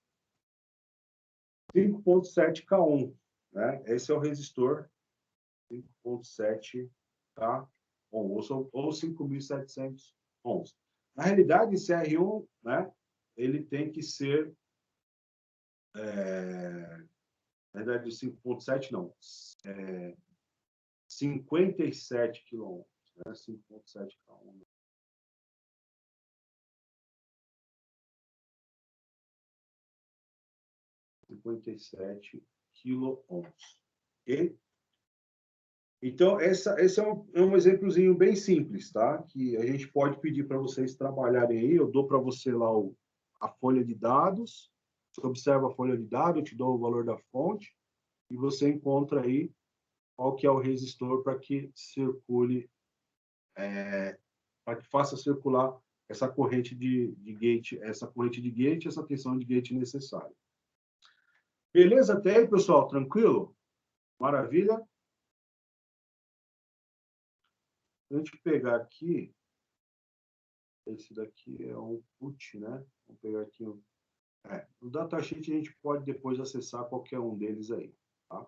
5,7 K1. Né? Esse é o resistor 5,7 K ou 5.700 ohms. Na realidade, esse R1, né, ele tem que ser, na verdade, 5,7 não, 57 kΩ, né, 5,7 K1. 57 kΩ. Ok? Então, esse é um exemplozinho bem simples, tá? Que a gente pode pedir para vocês trabalharem aí. Eu dou para você lá a folha de dados. Você observa a folha de dados, eu te dou o valor da fonte e você encontra aí qual que é o resistor para que circule, para que faça circular essa corrente de gate, essa tensão de gate necessária. Beleza até aí, pessoal? Tranquilo? Maravilha? Se a gente pegar aqui, esse daqui é um put, né? Vamos pegar aqui um. No datasheet a gente pode depois acessar qualquer um deles aí, tá?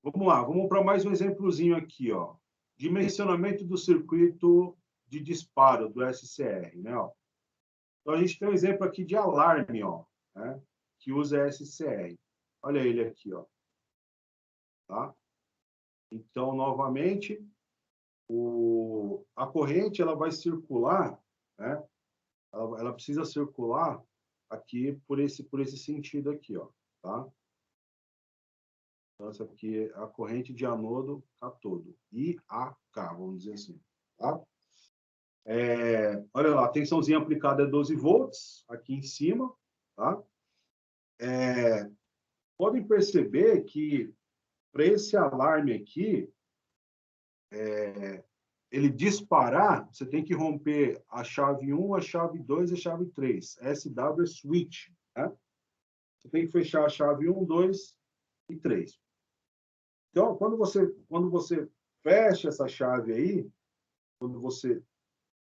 Vamos lá, vamos para mais um exemplozinho aqui, ó. Dimensionamento do circuito de disparo do SCR, né? Ó. Então a gente tem um exemplo aqui de alarme, ó, né? Que usa SCR. Olha ele aqui, ó. Tá? Então, novamente, a corrente ela vai circular, né? Ela precisa circular aqui por esse sentido aqui, ó, tá? Então, essa aqui é a corrente de anodo catodo, IAK, vamos dizer assim, tá? Olha lá, a tensãozinha aplicada é 12 volts, aqui em cima, tá? Podem perceber que para esse alarme aqui, ele disparar, você tem que romper a chave 1, a chave 2 e a chave 3. SW é switch. Né? Você tem que fechar a chave 1, 2 e 3. Então, quando você fecha essa chave aí, quando você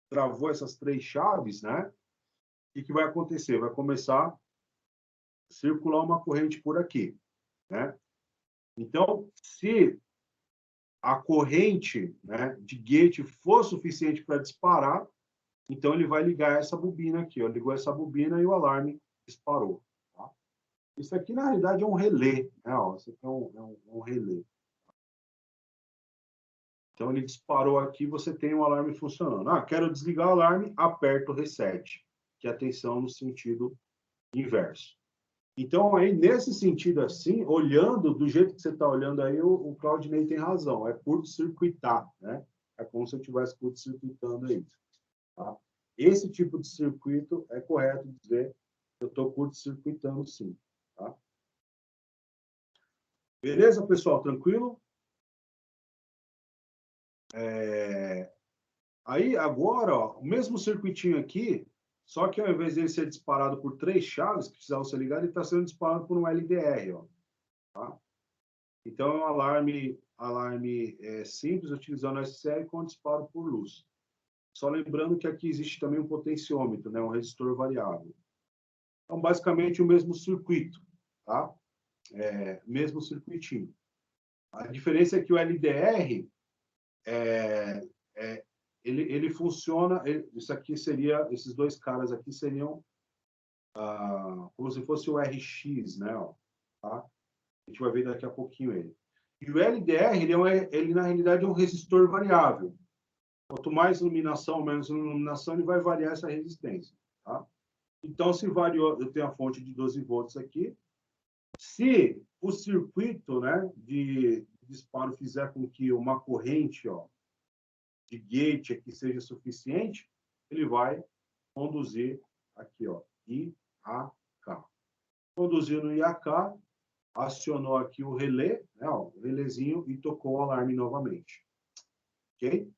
travou essas 3 chaves, né? O que vai acontecer? Vai começar a circular uma corrente por aqui, né? Então, se a corrente, né, de gate for suficiente para disparar, então ele vai ligar essa bobina aqui, ó. Ligou essa bobina e o alarme disparou. Tá? Isso aqui, na realidade, é um relé, né? Ó, isso aqui é um relé. Então, ele disparou aqui, você tem o alarme funcionando. Ah, quero desligar o alarme, aperta o reset, que é atenção no sentido inverso. Então, aí, nesse sentido assim, olhando do jeito que você está olhando aí, o Claudinei tem razão, é curto-circuitar, né? É como se eu estivesse curto-circuitando aí. Tá? Esse tipo de circuito é correto dizer que eu estou curto-circuitando sim. Tá? Beleza, pessoal? Tranquilo? Aí, agora, ó, o mesmo circuitinho aqui, só que ao invés dele ser disparado por 3 chaves, que precisavam ser ligadas, ele está sendo disparado por um LDR. Ó, tá? Então, é um alarme simples, utilizando SCR com disparo por luz. Só lembrando que aqui existe também um potenciômetro, né, um resistor variável. Então, basicamente, o mesmo circuito, tá? Mesmo circuitinho. A diferença é que o LDR, ele funciona, isso aqui seria, esses 2 caras aqui seriam como se fosse o RX, né? Ó, tá? A gente vai ver daqui a pouquinho ele. E o LDR, ele na realidade é um resistor variável. Quanto mais iluminação, menos iluminação, ele vai variar essa resistência. Tá? Então, se variou, eu tenho a fonte de 12 volts aqui. Se o circuito, né, de disparo fizer com que uma corrente, ó, de gate aqui seja suficiente, ele vai conduzir aqui, ó, IAK. Conduziu no IAK, acionou aqui o relé, né, ó, o relézinho, e tocou o alarme novamente. Ok?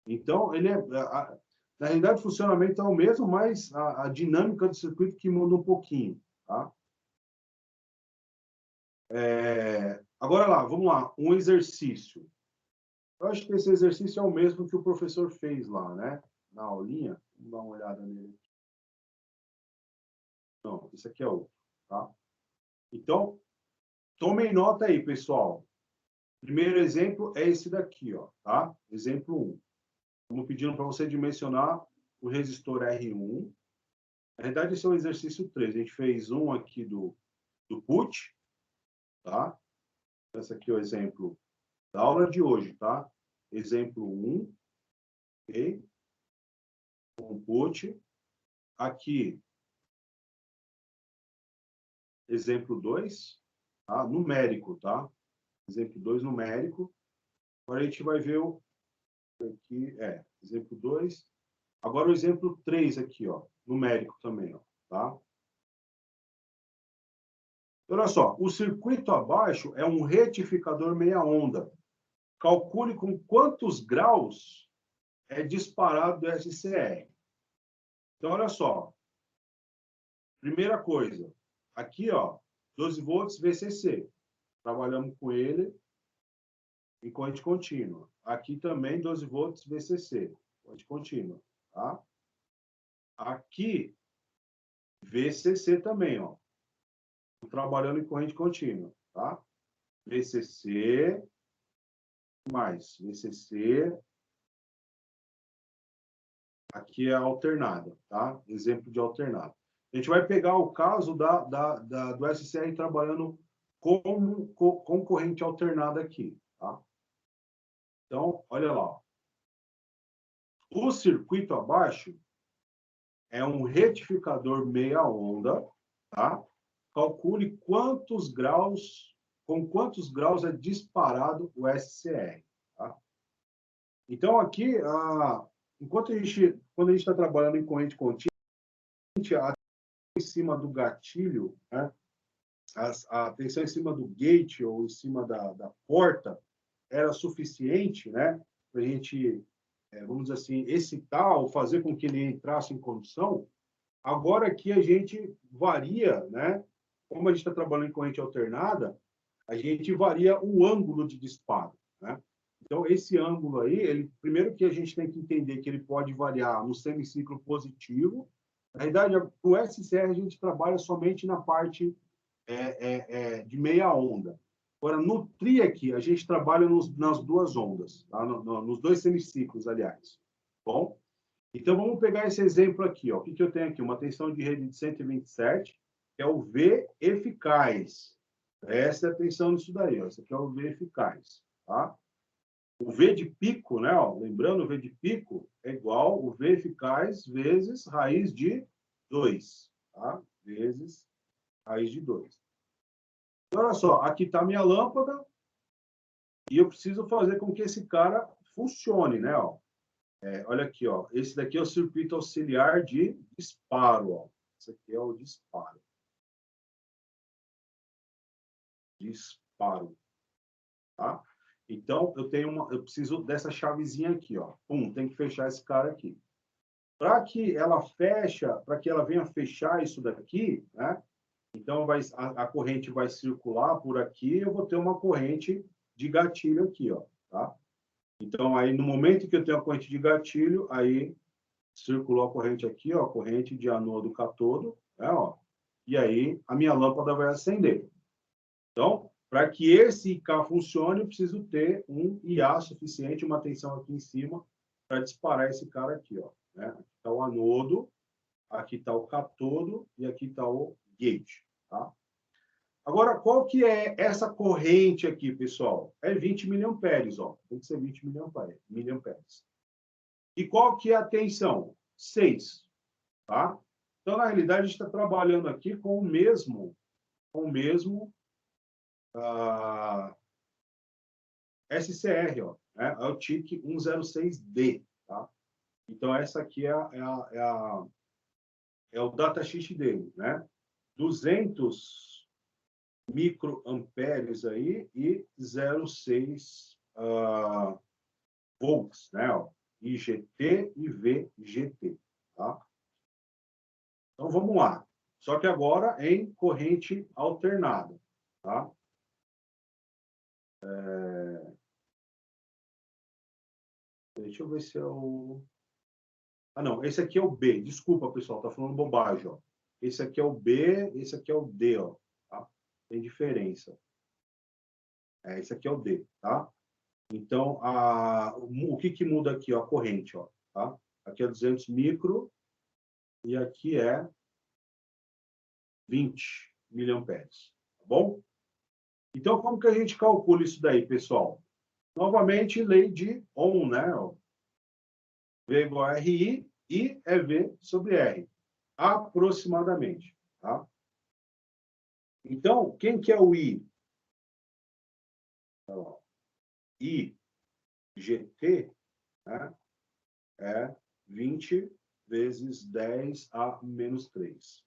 Então, ele na realidade, o funcionamento é o mesmo, mas a dinâmica do circuito que muda um pouquinho. Tá? Agora lá, vamos lá, um exercício. Eu acho que esse exercício é o mesmo que o professor fez lá, né? Na aulinha. Vamos dar uma olhada nele. Não, esse aqui é outro. Tá? Então, tomem nota aí, pessoal. Primeiro exemplo é esse daqui, ó, tá? Exemplo 1. Estamos pedindo para você dimensionar o resistor R1. Na verdade, esse é o exercício 3. A gente fez um aqui do PUT, tá? Esse aqui é o exemplo da aula de hoje, tá? Exemplo 1, ok? Com PUT. Aqui, exemplo 2, tá? Numérico, tá? Exemplo 2, numérico. Agora a gente vai ver o aqui, exemplo 2. Agora o exemplo 3 aqui, ó, numérico também, ó, tá? Olha só, o circuito abaixo é um retificador meia onda. Calcule com quantos graus é disparado do SCR. Então, olha só. Primeira coisa, aqui, ó, 12 volts VCC. Trabalhamos com ele em corrente contínua. Aqui também 12 volts VCC, corrente contínua, tá? Aqui, VCC também, ó. Trabalhando em corrente contínua, tá? VCC, mais VCC. Aqui é alternada, tá? Exemplo de alternada. A gente vai pegar o caso do SCR trabalhando com corrente alternada aqui, tá? Então, olha lá. O circuito abaixo é um retificador meia onda, tá? Calcule com quantos graus é disparado o SCR, tá? Então, aqui, quando a gente está trabalhando em corrente contínua, em cima do gatilho, né? A tensão em cima do gate ou em cima da porta era suficiente, né? Para a gente vamos dizer assim, excitar ou fazer com que ele entrasse em condução, agora aqui a gente varia, né? Como a gente está trabalhando em corrente alternada, a gente varia o ângulo de disparo, né? Então, esse ângulo aí, primeiro que a gente tem que entender que ele pode variar no semiciclo positivo. Na realidade, o SCR a gente trabalha somente na parte de meia onda. Agora, no TRI aqui, a gente trabalha nas duas ondas, tá? Nos dois semiciclos, aliás. Bom, então vamos pegar esse exemplo aqui. Ó. O que eu tenho aqui? Uma tensão de rede de 127, que é o V eficaz. Presta atenção nisso daí. Ó. Esse aqui é o V eficaz. Tá? O V de pico, né? Ó, lembrando, o V de pico é igual o V eficaz vezes raiz de 2. Tá? Vezes raiz de 2. Então, olha só, aqui está a minha lâmpada e eu preciso fazer com que esse cara funcione, né? Ó. Olha aqui, ó. Esse daqui é o circuito auxiliar de disparo. Ó. Esse aqui é o disparo. Disparo. Tá? Então, eu preciso dessa chavezinha aqui, ó. Tem que fechar esse cara aqui. Para que ela venha fechar isso daqui, né? Então, a corrente vai circular por aqui, eu vou ter uma corrente de gatilho aqui, ó, tá? Então, aí, no momento que eu tenho a corrente de gatilho, aí circulou a corrente aqui, ó, a corrente de anodo catodo, né, ó, e aí a minha lâmpada vai acender. Então, para que esse IK funcione, eu preciso ter um IA suficiente, uma tensão aqui em cima, para disparar esse cara aqui, ó, né? Aqui está o anodo, aqui está o catodo e aqui está o gate, tá? Agora, qual que é essa corrente aqui, pessoal? É 20 miliamperes, ó. Tem que ser 20 miliamperes. E qual que é a tensão? 6, tá? Então, na realidade, a gente está trabalhando aqui com o mesmo SCR, ó, né? É o TIC 106D, tá? Então, essa aqui é o datasheet dele, né? 200 microamperes aí e 0,6 volts, né? Ó, IGT e VGT, tá? Então, vamos lá. Só que agora em corrente alternada, tá? Deixa eu ver se é o... Ah, não. Esse aqui é o B. Desculpa, pessoal. Tá falando bobagem, ó. Esse aqui é o B, esse aqui é o D, ó. Tá? Tem diferença. Esse aqui é o D, tá? Então, o que muda aqui, ó? A corrente, ó. Tá? Aqui é 200 micro e aqui é 20 miliamperes. Tá bom? Então, como que a gente calcula isso daí, pessoal? Novamente, lei de Ohm, né? V igual a RI, I é V sobre R. Aproximadamente. Tá? Então, quem que é o I? Então, IGT, né, é 20 vezes 10 a menos 3.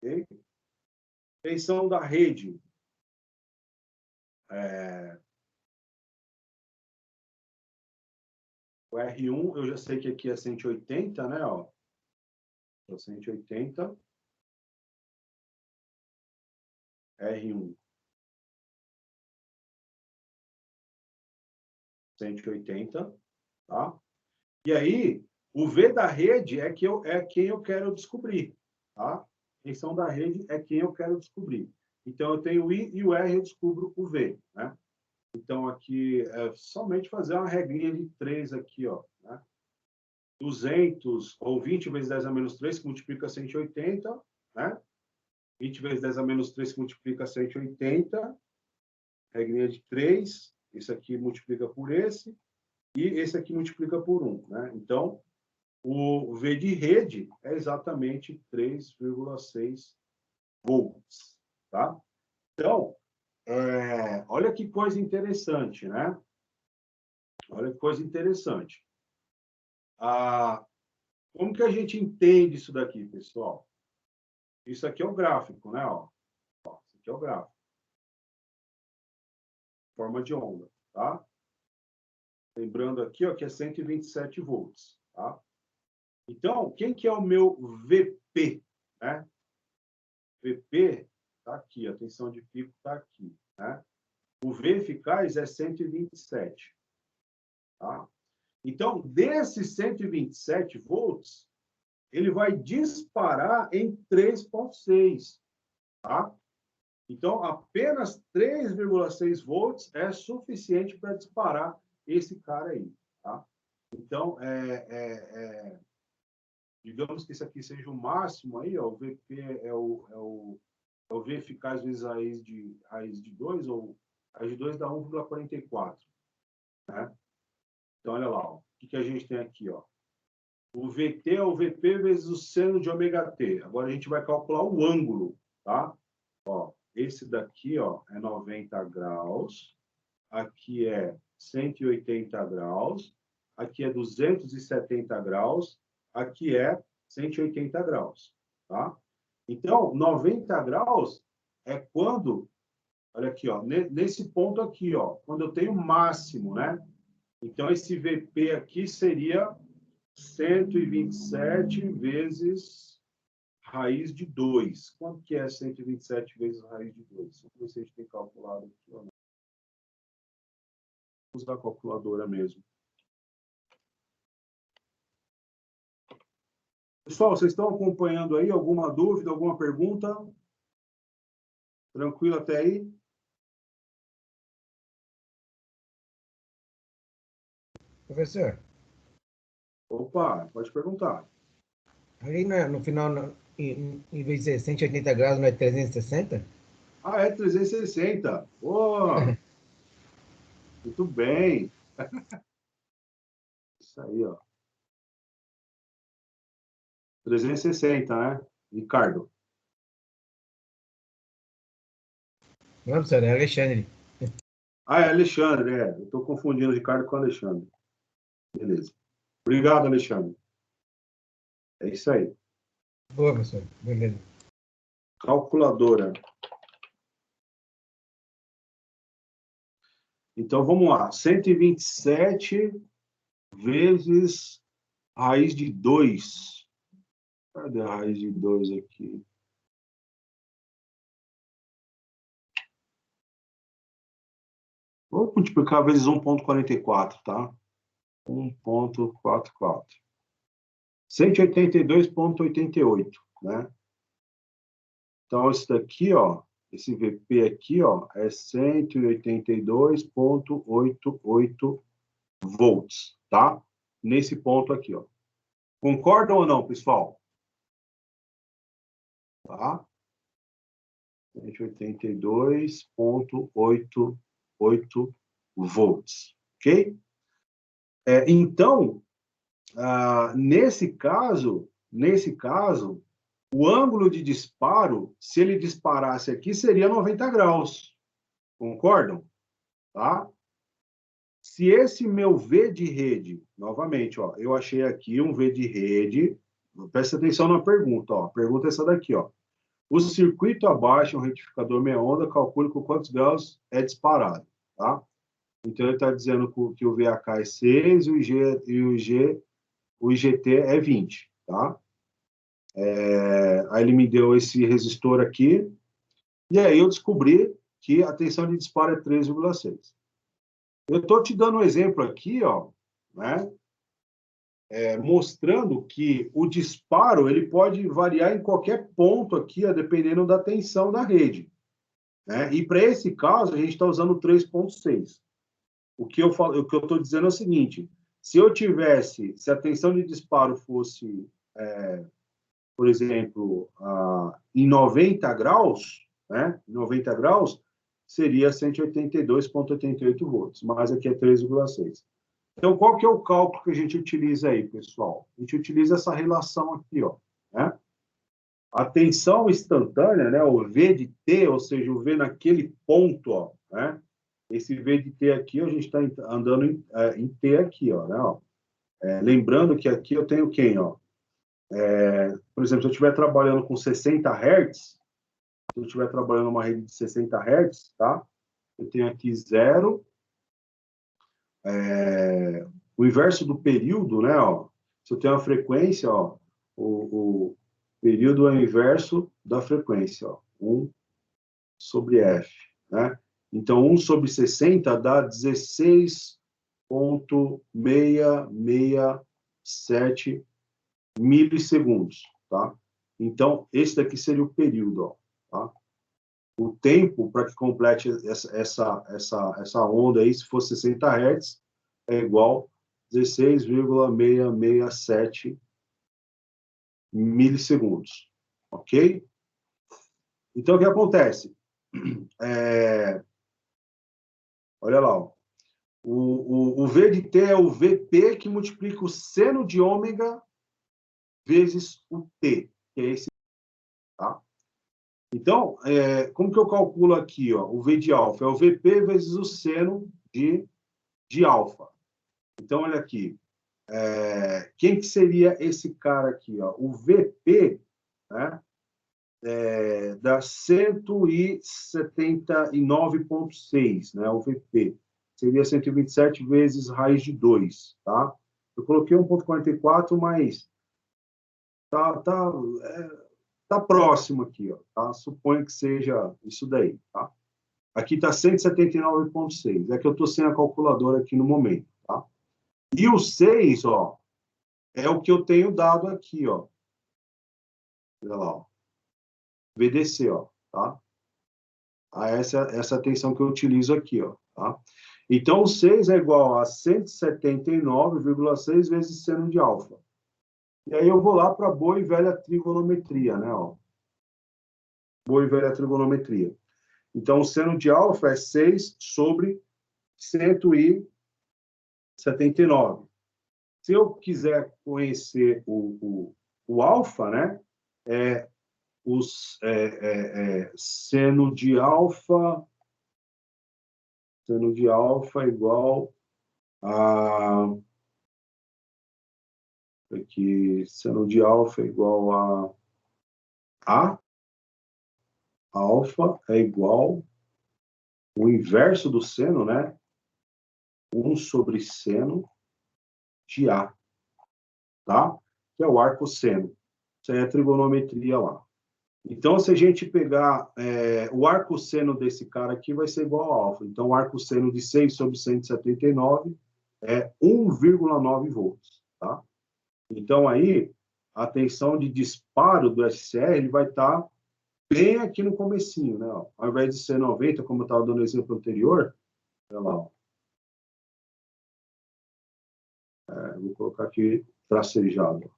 Ok? Tensão da rede. O R1, eu já sei que aqui é 180, né? Ó. 180. R1. 180, tá? E aí, o V da rede é quem eu quero descobrir, tá? A tensão da rede é quem eu quero descobrir. Então, eu tenho o I e o R, eu descubro o V, né? Então, aqui é somente fazer uma regrinha de 3 aqui, ó, né? 200, ou 20 vezes 10 a menos 3, que multiplica 180, né? 20 vezes 10 a menos 3, que multiplica 180, regrinha de 3, esse aqui multiplica por esse, e esse aqui multiplica por 1, né? Então, o V de rede é exatamente 3,6 volts, tá? Então, olha que coisa interessante, né? Olha que coisa interessante. Como que a gente entende isso daqui, pessoal? Isso aqui é o gráfico, né? Ó, isso aqui é o gráfico. Forma de onda, tá? Lembrando aqui, ó, que é 127 volts, tá? Então, quem que é o meu VP, né? VP está aqui, a tensão de pico está aqui, né? O V eficaz é 127, tá? Então, desses 127 volts, ele vai disparar em 3,6, tá? Então, apenas 3,6 volts é suficiente para disparar esse cara aí, tá? Então, digamos que isso aqui seja o máximo aí, ó, o VP é o V eficaz vezes raiz de 2, ou raiz de 2 dá 1,44, né? Então, olha lá, ó, o que a gente tem aqui, ó. O VT é o VP vezes o seno de ômega T. Agora a gente vai calcular o ângulo, tá? Ó, esse daqui, ó, é 90 graus, aqui é 180 graus, aqui é 270 graus, aqui é 180 graus, tá? Então, 90 graus é quando, olha aqui, ó, nesse ponto aqui, ó, quando eu tenho máximo, né? Então, esse VP aqui seria 127 vezes raiz de 2. Quanto que é 127 vezes raiz de 2? Vamos ver se a gente tem calculado aqui ou não. Vou usar a calculadora mesmo. Pessoal, vocês estão acompanhando aí? Alguma dúvida, alguma pergunta? Tranquilo até aí? Professor, Opa, pode perguntar. ali no final, em vez de ser 180 graus, não é 360? Ah, é 360. Oh, muito bem. Isso aí, ó. 360, né? Ricardo. Não, professor, é Alexandre. Ah, é Alexandre, é. Eu estou confundindo o Ricardo com o Alexandre. Beleza. Obrigado, Alexandre. É isso aí. Boa, professor. Beleza. Calculadora. Então, vamos lá. 127 vezes raiz de 2. Cadê a raiz de 2 aqui? Vou multiplicar vezes 1,44, tá? 1,44. 182,88, né? Então, esse daqui, ó, esse VP aqui, ó, é 182,88 volts, tá? Nesse ponto aqui, ó. Concordam ou não, pessoal? Tá? 182,88 volts, ok? Então, nesse caso, o ângulo de disparo, se ele disparasse aqui, seria 90 graus. Concordam? Tá? Se esse meu V de rede, novamente, ó, eu achei aqui um V de rede, presta atenção na pergunta, ó, a pergunta é essa daqui, ó. O circuito abaixo, um retificador meia onda, calcule com quantos graus é disparado, tá? Então, ele está dizendo que o VAK é 6 e o IGT é 20, tá? Aí ele me deu esse resistor aqui, e aí eu descobri que a tensão de disparo é 3,6. Eu estou te dando um exemplo aqui, ó, né? Mostrando que o disparo ele pode variar em qualquer ponto aqui, ó, dependendo da tensão da rede, né? E para esse caso, a gente está usando 3,6. O que eu estou dizendo é o seguinte: se a tensão de disparo fosse, por exemplo, em 90 graus, né? 90 graus, seria 182,88 volts, mas aqui é 3,6. Então, qual que é o cálculo que a gente utiliza aí, pessoal? A gente utiliza essa relação aqui, ó, né? A tensão instantânea, né, o V de T, ou seja, o V naquele ponto, ó, né? Esse V de T aqui, a gente está andando em T aqui, ó, né? Ó. Lembrando que aqui eu tenho quem, ó? Por exemplo, se eu estiver trabalhando com 60 Hz, se eu estiver trabalhando numa rede de 60 Hz, tá? Eu tenho aqui 0, o inverso do período, né? Ó, se eu tenho uma frequência, ó, o período é o inverso da frequência, ó, 1 sobre F, né? Então, 1 sobre 60 dá 16,667 milissegundos, tá? Então, esse daqui seria o período, ó, tá? O tempo para que complete essa onda aí, se for 60 Hz, é igual a 16,667 milissegundos, ok? Então, o que acontece? Olha lá, ó. O V de T é o VP que multiplica o seno de ômega vezes o T, que é esse, tá? Então, como que eu calculo aqui, ó, o V de alfa? É o VP vezes o seno de alfa. Então, olha aqui. Quem que seria esse cara aqui, ó? O VP, né? Dá 179,6, né? O VP. Seria 127 vezes raiz de 2, tá? Eu coloquei 1,44, mas tá próximo aqui, ó, tá? Suponho que seja isso daí, tá? Aqui está 179,6. É que eu estou sem a calculadora aqui no momento, tá? E o 6, ó, é o que eu tenho dado aqui, ó. Olha lá, ó. VDC, ó, tá? Essa tensão que eu utilizo aqui, ó, tá? Então, o 6 é igual a 179,6 vezes seno de alfa. E aí eu vou lá para boa e velha trigonometria, né, ó. Boa e velha trigonometria. Então, o seno de alfa é 6 sobre 179. Se eu quiser conhecer o alfa, né, seno de alfa é igual a... Aqui, seno de alfa é igual a alfa é igual o inverso do seno, né? 1 sobre seno de A, tá? Que é o arcosseno. Isso aí é a trigonometria lá. Então, se a gente pegar o arcosseno desse cara aqui, vai ser igual a alfa. Então, o arcosseno de 6 sobre 179 é 1,9 volts, tá? Então, aí, a tensão de disparo do SCR ele vai estar bem aqui no comecinho, né? Ó. Ao invés de ser 90, como eu estava dando o exemplo anterior, olha lá, ó. Vou colocar aqui tracejado.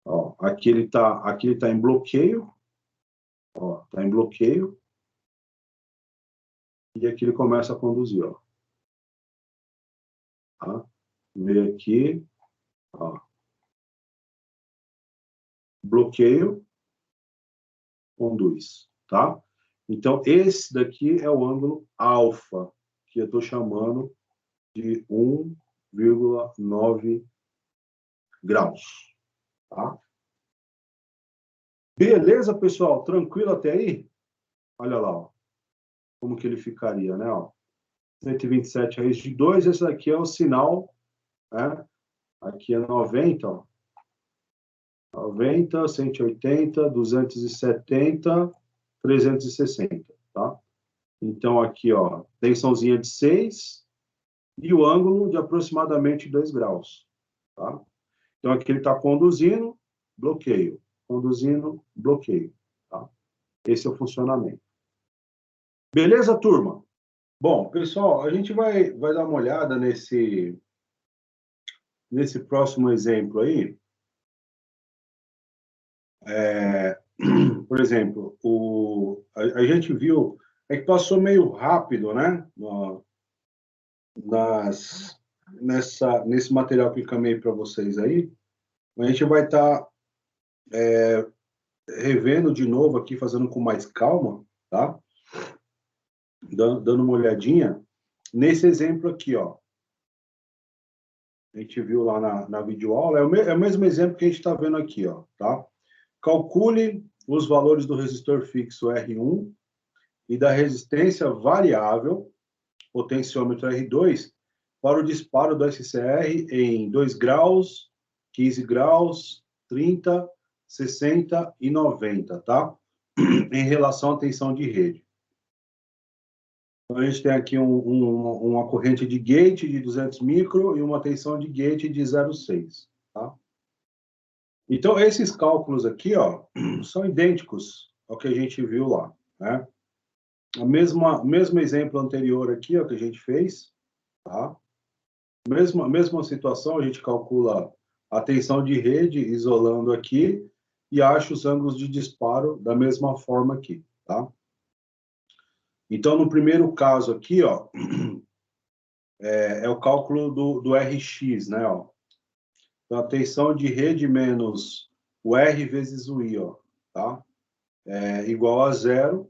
Ó, aqui ele tá em bloqueio, ó, tá em bloqueio, e aqui ele começa a conduzir, ó. Tá? Vem aqui, ó. Bloqueio, conduz, tá? Então, esse daqui é o ângulo alfa, que eu estou chamando de 1,9 graus, tá? Beleza, pessoal? Tranquilo até aí? Olha lá, ó. Como que ele ficaria, né? Ó. 127 raiz de 2, esse daqui é o sinal, né? Aqui é 90, ó. 90, 180, 270, 360, tá? Então, aqui, ó, tensãozinha de 6 e o ângulo de aproximadamente 2 graus, tá? Então, aqui ele está conduzindo, bloqueio. Conduzindo, bloqueio, tá? Esse é o funcionamento. Beleza, turma? Bom, pessoal, a gente vai dar uma olhada nesse próximo exemplo aí. Por exemplo, a gente viu, é que passou meio rápido, né? Nesse material que eu encaminhei para vocês aí. A gente vai estar revendo de novo aqui, fazendo com mais calma, tá? Dando uma olhadinha nesse exemplo aqui, ó. A gente viu lá na videoaula, é o mesmo exemplo que a gente está vendo aqui, ó, tá? Calcule os valores do resistor fixo R1 e da resistência variável, potenciômetro R2, para o disparo do SCR em 2 graus, 15 graus, 30, 60 e 90, tá? Em relação à tensão de rede. Então, a gente tem aqui uma corrente de gate de 200 micro e uma tensão de gate de 0,6, tá? Então, esses cálculos aqui, ó, são idênticos ao que a gente viu lá, né? O mesmo exemplo anterior aqui, ó, que a gente fez, tá? Mesma situação, a gente calcula a tensão de rede isolando aqui e acha os ângulos de disparo da mesma forma aqui, tá? Então, no primeiro caso aqui, ó, é o cálculo do RX, né, ó. Então, a tensão de rede menos o R vezes o I, ó, tá? É igual a 0.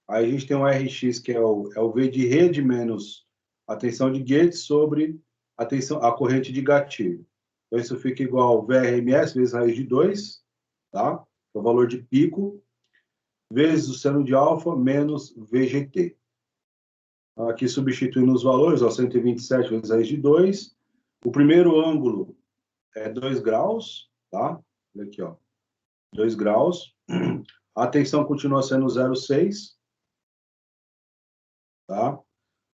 Aí a gente tem o RX, que é o V de rede menos a tensão de gate sobre a corrente de gatilho. Então, isso fica igual ao VRMS vezes raiz de 2, tá? O valor de pico, vezes o seno de alfa menos VGT. Aqui substituindo os valores, ó, 127 vezes raiz de 2. O primeiro ângulo é 2 graus, tá? Olha aqui, ó. 2 graus. A tensão continua sendo 0,6. Tá? A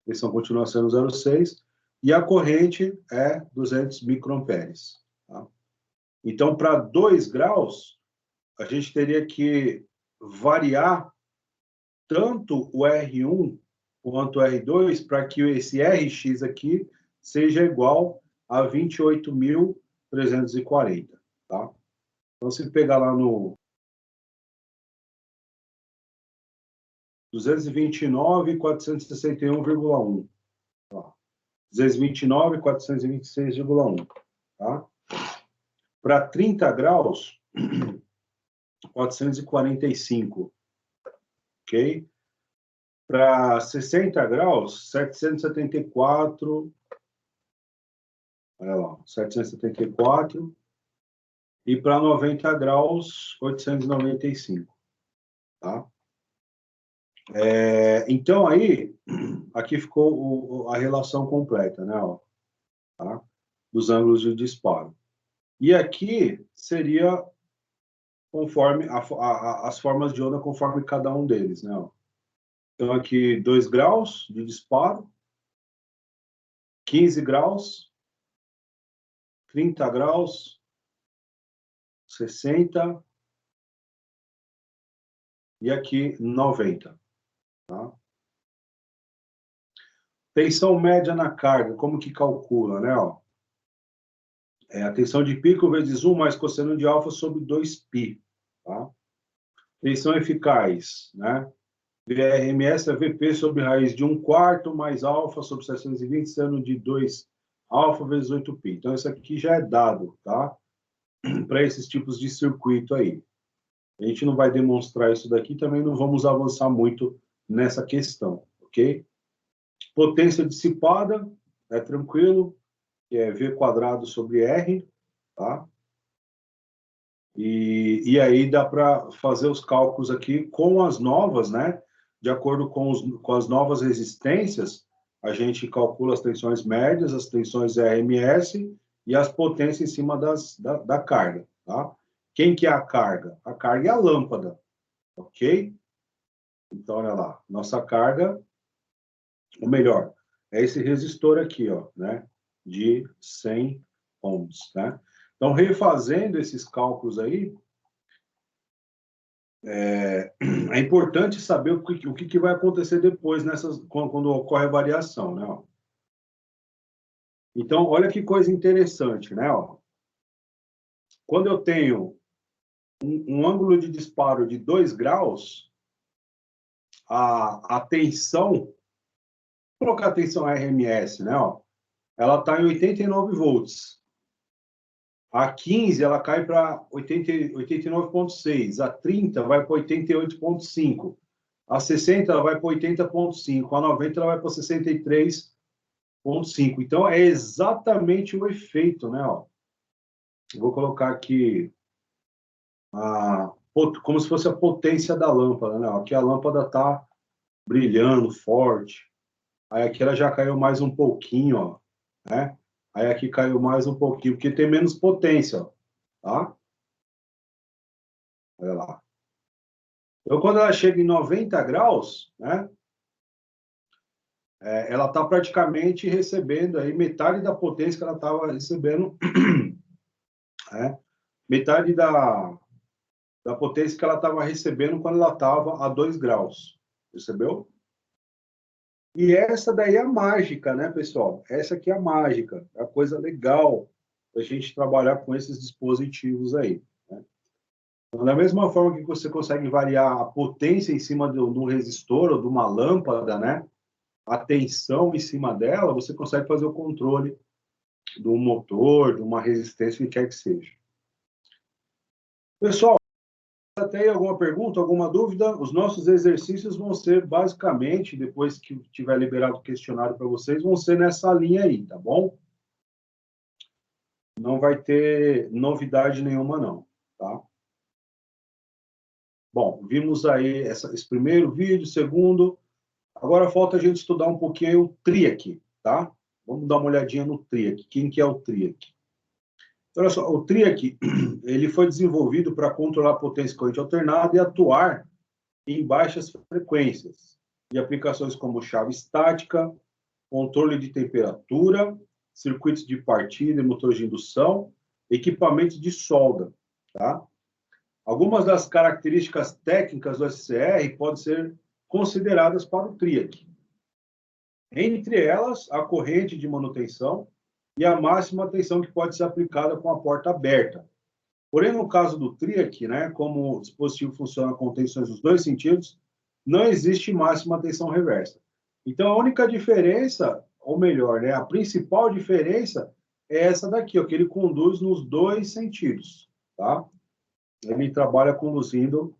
tensão continua sendo 0,6. E a corrente é 200 microamperes. Tá? Então, para 2 graus, a gente teria que variar tanto o R1 quanto o R2 para que esse RX aqui seja igual a 28.340, tá? Então, se pegar lá no 229.461,1, tá? 229.426,1, tá? Para 30 graus, 445, ok? Para 60 graus, 774, olha lá, 774, e para 90 graus, 895, tá? Então, aí, aqui ficou a relação completa, né, ó, tá? Dos ângulos de disparo. E aqui seria conforme as formas de onda, conforme cada um deles, né, ó. Então, aqui, 2 graus de disparo, 15 graus, 30 graus, 60, e aqui 90. Tá? Tensão média na carga, como que calcula, né? Ó? A tensão de pico vezes 1 mais cosseno de alfa sobre 2π. Tá? Tensão eficaz, né? VRMS é VP sobre raiz de 1/4 mais alfa sobre 720, seno de 2 alfa vezes 8π. Então, isso aqui já é dado, tá? Para esses tipos de circuito aí. A gente não vai demonstrar isso daqui, também não vamos avançar muito nessa questão, ok? Potência dissipada, é tranquilo, que é V² sobre R, tá? E aí dá para fazer os cálculos aqui com as novas, né? De acordo com as novas resistências, a gente calcula as tensões médias, as tensões RMS e as potências em cima da carga, tá? Quem que é a carga? A carga é a lâmpada, ok? Então, olha lá, nossa carga, ou melhor, é esse resistor aqui, ó, né? De 100 ohms, né? Então, refazendo esses cálculos aí, é importante saber o que vai acontecer depois quando ocorre a variação, né? Ó. Então, olha que coisa interessante, né? Ó. Quando eu tenho um ângulo de disparo de 2 graus, a tensão, vou colocar a tensão RMS, né? Ó, ela está em 89 volts. A 15 ela cai para 89,6. A 30 vai para 88,5. A 60 ela vai para 80,5. A 90 ela vai para 63,5. Então é exatamente o efeito, né? Ó. Vou colocar aqui como se fosse a potência da lâmpada, né? Aqui a lâmpada está brilhando forte. Aí aqui ela já caiu mais um pouquinho, ó, né? Aí aqui caiu mais um pouquinho, porque tem menos potência, ó, tá? Olha lá. Então, quando ela chega em 90 graus, né? Ela está praticamente recebendo aí metade da potência que ela estava recebendo, né? Metade da potência que ela estava recebendo quando ela estava a 2 graus, percebeu? E essa daí é a mágica, né, pessoal? Essa aqui é a mágica, é a coisa legal da gente trabalhar com esses dispositivos aí, né? Então, da mesma forma que você consegue variar a potência em cima do resistor ou de uma lâmpada, né? A tensão em cima dela, você consegue fazer o controle do motor, de uma resistência, o que quer que seja. Pessoal, até aí alguma pergunta, alguma dúvida? Os nossos exercícios vão ser basicamente, depois que tiver liberado o questionário para vocês, vão ser nessa linha aí, tá bom? Não vai ter novidade nenhuma, não, tá? Bom, vimos aí esse primeiro vídeo, segundo. Agora falta a gente estudar um pouquinho o TRIAC, tá? Vamos dar uma olhadinha no TRIAC. Quem que é o TRIAC? Olha só, o TRIAC, ele foi desenvolvido para controlar a potência corrente alternada e atuar em baixas frequências, e aplicações como chave estática, controle de temperatura, circuitos de partida e motores de indução, equipamentos de solda, tá? Algumas das características técnicas do SCR podem ser consideradas para o TRIAC. Entre elas, a corrente de manutenção e a máxima tensão que pode ser aplicada com a porta aberta. Porém, no caso do TRIAC, né, como o dispositivo funciona com tensões dos dois sentidos, não existe máxima tensão reversa. Então, a única diferença, ou melhor, né, a principal diferença é essa daqui, ó, que ele conduz nos dois sentidos, tá? Ele trabalha conduzindo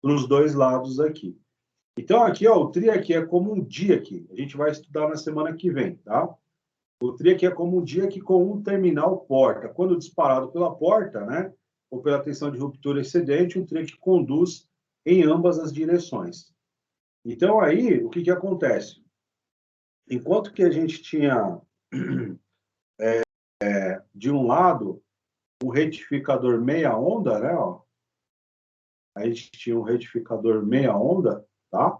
para os dois lados aqui. Então, aqui, ó, o TRIAC é como um DIAC. A gente vai estudar na semana que vem, tá? O TRIAC é como um DIAC com um terminal porta. Quando disparado pela porta, né, ou pela tensão de ruptura excedente, o TRIAC conduz em ambas as direções. Então, aí, o que que acontece? Enquanto que a gente tinha, de um lado, um retificador meia onda, né, ó, a gente tinha um retificador meia onda, tá?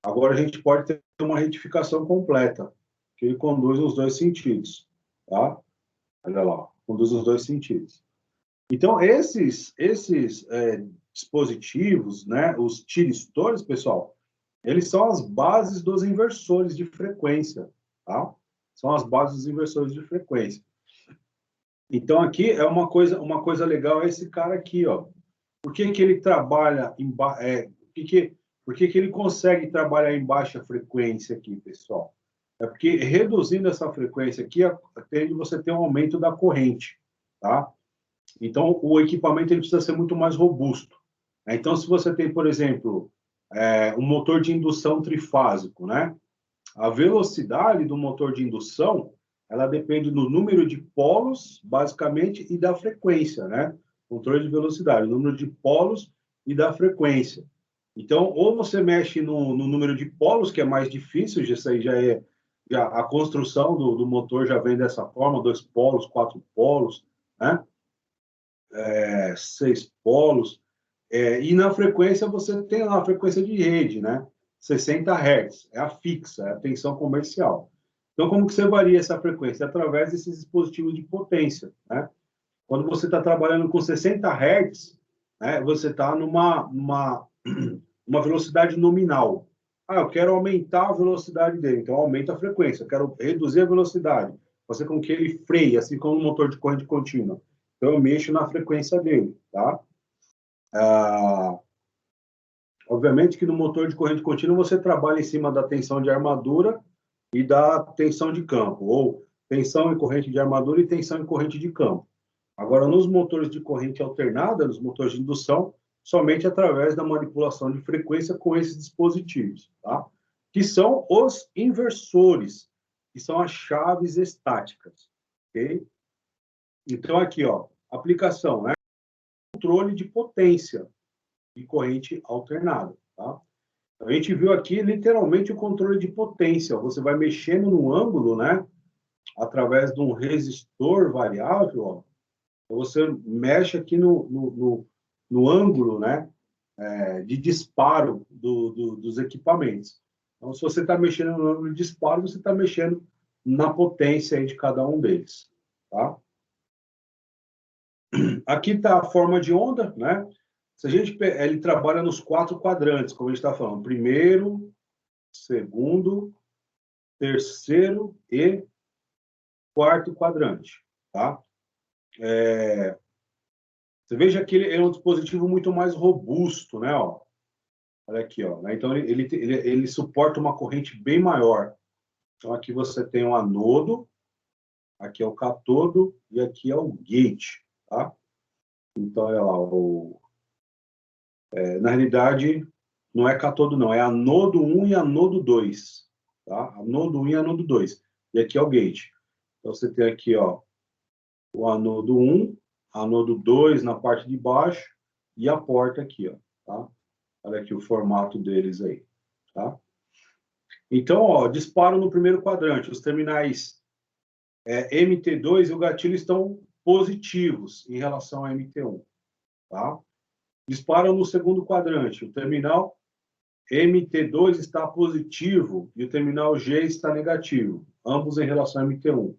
Agora a gente pode ter uma retificação completa, que ele conduz nos dois sentidos, tá? Olha lá, conduz nos dois sentidos. Então, esses dispositivos, né, os tiristores, pessoal, eles são as bases dos inversores de frequência, tá? São as bases dos inversores de frequência. Então, aqui é uma coisa legal, é esse cara aqui, ó. Por que que ele trabalha por que que ele consegue trabalhar em baixa frequência aqui, pessoal? É porque reduzindo essa frequência aqui, você tem um aumento da corrente, tá? Então, o equipamento ele precisa ser muito mais robusto. Então, se você tem, por exemplo, um motor de indução trifásico, né? A velocidade do motor de indução, ela depende do número de polos, basicamente, e da frequência, né? Controle de velocidade, o número de polos e da frequência. Então, ou você mexe no número de polos, que é mais difícil, isso aí a construção do motor já vem dessa forma, 2 polos, 4 polos, né? 6 polos. E na frequência, você tem lá a frequência de rede, né? 60 Hz, é a fixa, é a tensão comercial. Então, como que você varia essa frequência? Através desses dispositivos de potência, né? Quando você está trabalhando com 60 Hz, né, você está numa velocidade nominal. Eu quero aumentar a velocidade dele, então aumenta a frequência. Eu quero reduzir a velocidade, fazer com que ele freie, assim como um motor de corrente contínua. Então, eu mexo na frequência dele, tá? Obviamente que no motor de corrente contínua você trabalha em cima da tensão de armadura e da tensão de campo, ou tensão em corrente de armadura e tensão em corrente de campo. Agora, nos motores de corrente alternada, nos motores de indução, somente através da manipulação de frequência com esses dispositivos, tá? Que são os inversores, que são as chaves estáticas, ok? Então, aqui, ó, aplicação, né? Controle de potência. e corrente alternada, tá? A gente viu aqui, literalmente, o controle de potência. Você vai mexendo no ângulo, né? Através de um resistor variável, ó. Você mexe aqui no ângulo, né? De disparo dos equipamentos. Então, se você está mexendo no ângulo de disparo, você está mexendo na potência aí de cada um deles, tá? Aqui está a forma de onda, né? Se a gente, ele trabalha nos 4 quadrantes, como a gente está falando. Primeiro, segundo, terceiro e quarto quadrante, tá? Você veja que ele é um dispositivo muito mais robusto, né? Ó. Olha aqui, ó. Então, ele suporta uma corrente bem maior. Então, aqui você tem um anodo, aqui é o catodo e aqui é o gate, tá? Então, olha lá, na realidade, não é catodo, não. É anodo 1 e anodo 2, tá? Anodo 1 e anodo 2. E aqui é o gate. Então, você tem aqui, ó, o anodo 1, anodo 2 na parte de baixo e a porta aqui, ó, tá? Olha aqui o formato deles aí, tá? Então, ó, disparo no primeiro quadrante. Os terminais MT2 e o gatilho estão positivos em relação a MT1, tá? Disparo no segundo quadrante. O terminal MT2 está positivo e o terminal G está negativo, ambos em relação a MT1.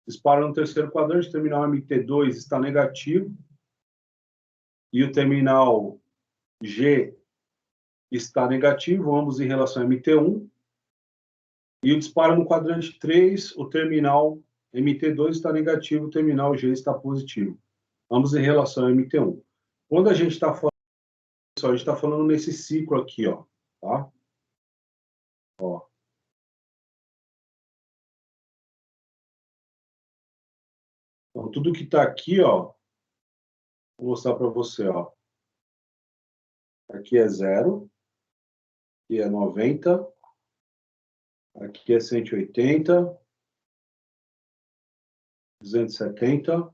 Disparo no terceiro quadrante, o terminal MT2 está negativo e o terminal G está negativo, ambos em relação a MT1. E o disparo no quadrante 3, o terminal MT2 está negativo, o terminal G está positivo, ambos em relação a MT1. Quando a gente está falando isso, a gente está falando nesse ciclo aqui, ó, tá? Ó. Então, tudo que está aqui, ó, vou mostrar para você, ó. Aqui é 0, aqui é 90, aqui é 180, 270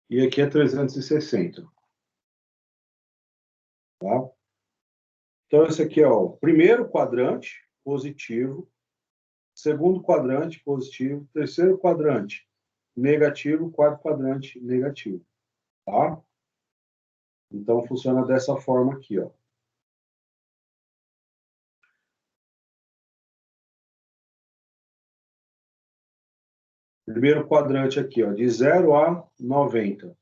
e aqui é 360. Tá? Então, esse aqui é o primeiro quadrante, positivo. Segundo quadrante, positivo. Terceiro quadrante, negativo. Quarto quadrante, negativo. Tá? Então, funciona dessa forma aqui, ó. Primeiro quadrante aqui, ó, de 0 a 90.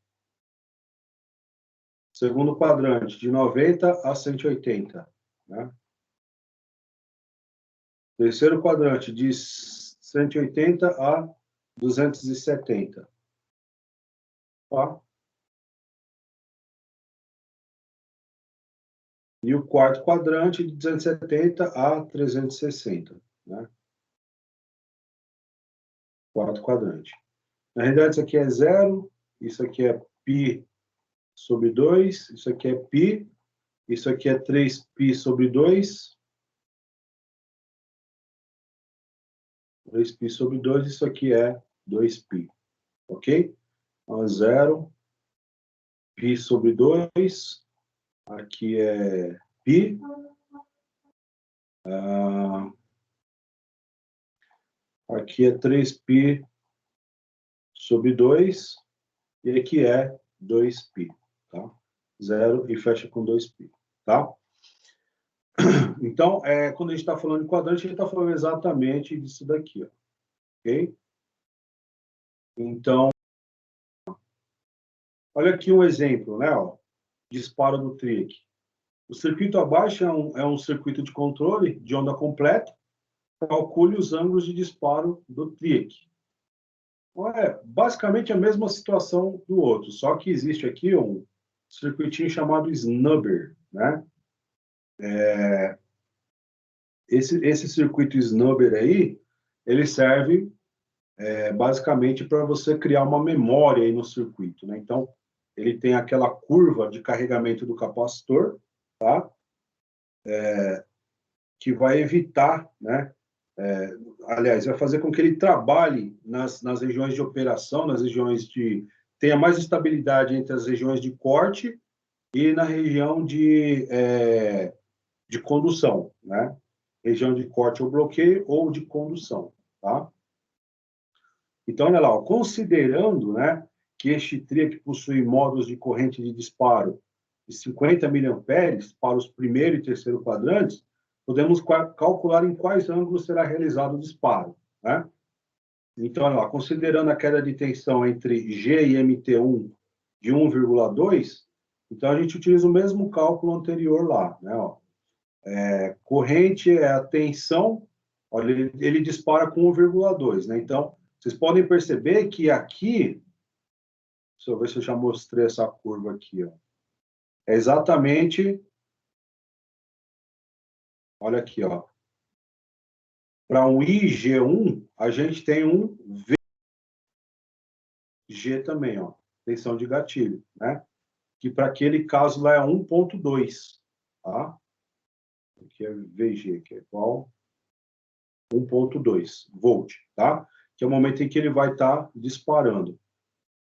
Segundo quadrante, de 90 a 180. Né? Terceiro quadrante, de 180 a 270. Tá? E o quarto quadrante, de 270 a 360. Né? Quarto quadrante. Na realidade, isso aqui é 0, isso aqui é π sobre 2, isso aqui é π, isso aqui é 3π sobre 2, 3π sobre 2, isso aqui é 2π, ok? Então, 0, π sobre 2, aqui é π, aqui é 3π sobre 2, e aqui é 2π, tá? 0 e fecha com 2π, tá? Então, quando a gente está falando de quadrante, a gente está falando exatamente disso daqui, ó, ok? Então, olha aqui um exemplo, né? Ó, disparo do TRIAC. O circuito abaixo é um circuito de controle de onda completa. Calcule os ângulos de disparo do TRIAC. Então, basicamente a mesma situação do outro, só que existe aqui um circuitinho chamado snubber, né? Esse circuito snubber aí, ele serve basicamente para você criar uma memória aí no circuito, né? Então, ele tem aquela curva de carregamento do capacitor, tá? Que vai evitar, né? Aliás, vai fazer com que ele trabalhe nas regiões de operação, nas regiões de... tenha mais estabilidade entre as regiões de corte e na região de condução, né? Região de corte ou bloqueio ou de condução, tá? Então, olha lá, ó, considerando, né, que este TRIAC possui módulos de corrente de disparo de 50 mA para os primeiro e terceiro quadrantes, podemos calcular em quais ângulos será realizado o disparo, né? Então, olha lá, considerando a queda de tensão entre G e MT1 de 1,2, então a gente utiliza o mesmo cálculo anterior lá, né? Ó. Corrente é a tensão, olha, ele dispara com 1,2, né? Então, vocês podem perceber que aqui, deixa eu ver se eu já mostrei essa curva aqui, ó. É exatamente, olha aqui, ó. Para um IG1, a gente tem um VG também, ó, tensão de gatilho, né? Que para aquele caso lá é 1,2, tá? Aqui é VG, que é igual 1,2 volt, tá? Que é o momento em que ele vai estar disparando.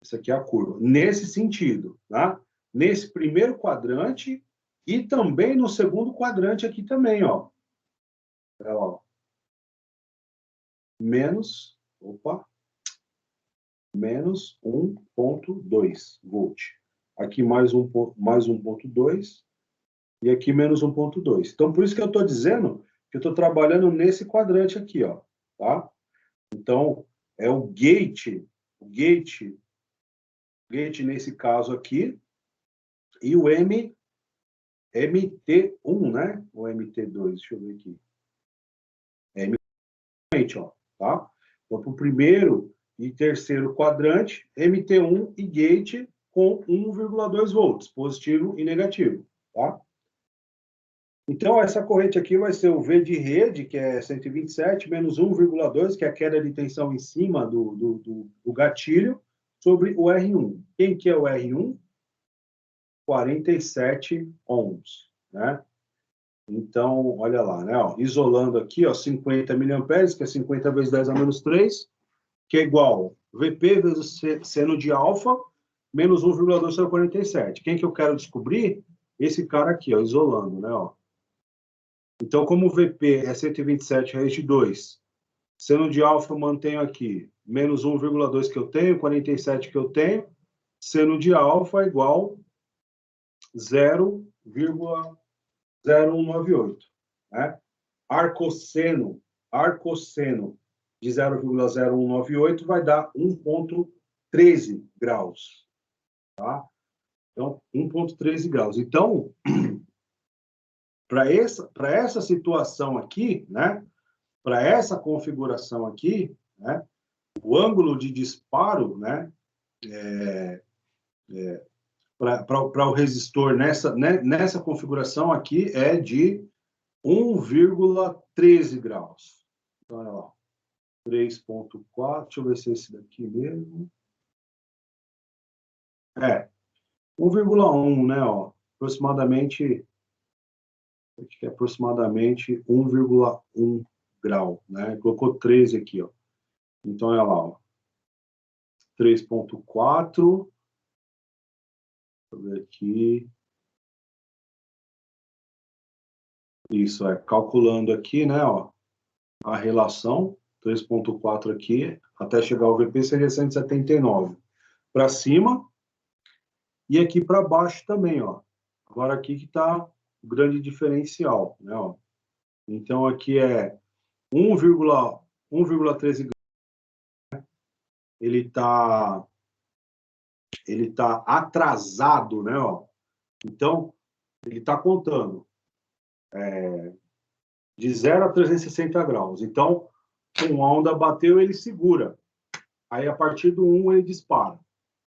Essa aqui é a curva. Nesse sentido, tá? Nesse primeiro quadrante e também no segundo quadrante aqui também, ó. É, ó. Menos 1,2 volt. Aqui mais 1,2 e aqui menos 1,2. Então, por isso que eu estou dizendo que eu estou trabalhando nesse quadrante aqui, ó, tá? Então, é o gate nesse caso aqui, e o MT1, né? O MT2, deixa eu ver aqui. MT, ó, tá? Então, para o primeiro e terceiro quadrante, MT1 e gate com 1,2 volts, positivo e negativo, tá? Então, essa corrente aqui vai ser o V de rede, que é 127, menos 1,2, que é a queda de tensão em cima do gatilho, sobre o R1. Quem que é o R1? 47 ohms, né? Então, olha lá, né? Ó, isolando aqui, ó, 50 mA, que é 50 vezes 10 a menos 3, que é igual VP vezes seno de alfa, menos 1,2 sobre 47. Quem que eu quero descobrir? Esse cara aqui, ó, isolando, né? Ó. Então, como o VP é 127 raiz de 2, seno de alfa eu mantenho aqui, menos 1,2 que eu tenho, 47 que eu tenho, seno de alfa é igual 0,0198, né? Arcosseno de 0,0198 vai dar 1,13 graus, tá? Então, 1,13 graus. Então, para essa situação aqui, né? Para essa configuração aqui, né? O ângulo de disparo, né? Para o resistor nessa configuração aqui é de 1,13 graus. Então, olha lá. 3,4. Deixa eu ver se é esse daqui mesmo. 1,1, né? Ó, aproximadamente, acho que é aproximadamente 1,1 grau, né? Colocou 13 aqui, ó. Então, olha lá, ó. 3,4. Deixa eu ver aqui. Isso, calculando aqui, né, ó, a relação, 3,4 aqui, até chegar ao VP seria 179. Para cima, e aqui para baixo também, ó. Agora aqui que está o grande diferencial, né, ó. Então aqui é 1,13 graus. Ele tá atrasado, né, ó. Então, ele está contando de 0 a 360 graus. Então, uma onda bateu, ele segura. Aí, a partir do 1, ele dispara.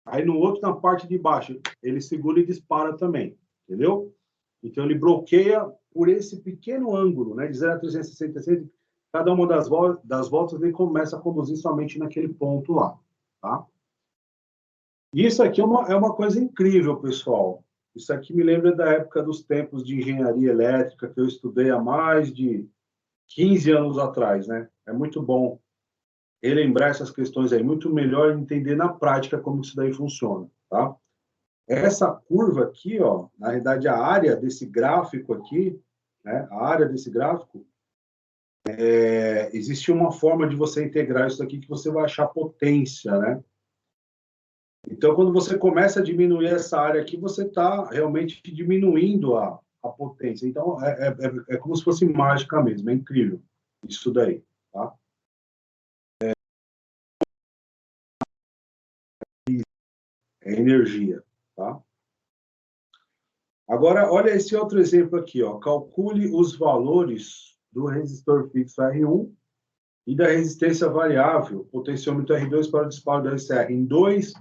Aí, no outro, na parte de baixo, ele segura e dispara também. Entendeu? Então, ele bloqueia por esse pequeno ângulo, né? De 0 a 360, cada uma das voltas, ele começa a conduzir somente naquele ponto lá. Tá? Isso aqui é uma coisa incrível, pessoal. Isso aqui me lembra da época dos tempos de engenharia elétrica, que eu estudei há mais de 15 anos atrás, né? É muito bom relembrar essas questões aí, muito melhor entender na prática como isso daí funciona, tá? essa curva aqui, ó, na realidade, a área desse gráfico aqui, né, a área desse gráfico, existe uma forma de você integrar isso aqui que você vai achar potência, né? Então, quando você começa a diminuir essa área aqui, você está realmente diminuindo a potência. Então, é como se fosse mágica mesmo, é incrível isso daí, tá? É energia, tá? Agora, olha esse outro exemplo aqui, ó. Calcule os valores do resistor fixo R1 e da resistência variável, potenciômetro R2 para o disparo da SR em 2,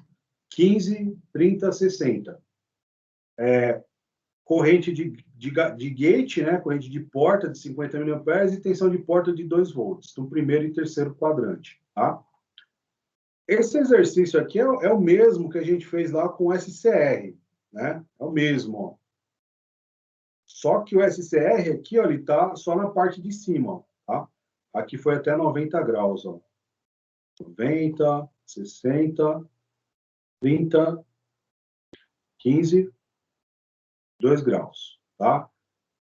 15, 30, 60. Corrente de gate, né? Corrente de porta de 50 mA e tensão de porta de 2 volts, no primeiro e terceiro quadrante, tá? Esse exercício aqui é o mesmo que a gente fez lá com o SCR, né? É o mesmo, ó. Só que o SCR aqui, ó, ele tá só na parte de cima, ó, tá? Aqui foi até 90 graus, ó. 90, 60, 30, 15, 2 graus, tá?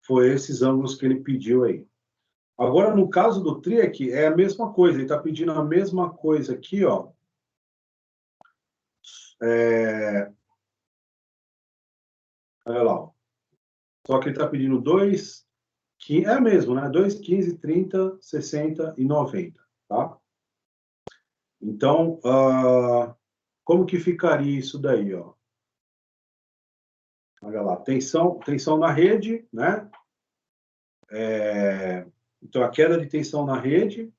Foi esses ângulos que ele pediu aí. Agora, no caso do tri aqui, é a mesma coisa. Ele está pedindo a mesma coisa aqui, ó. Olha lá, ó. Só que ele está pedindo 2, 15, é mesmo, né? 2, 15, 30, 60 e 90, tá? Então, como que ficaria isso daí, ó? Olha lá, tensão na rede, né? Então, a queda de tensão na rede,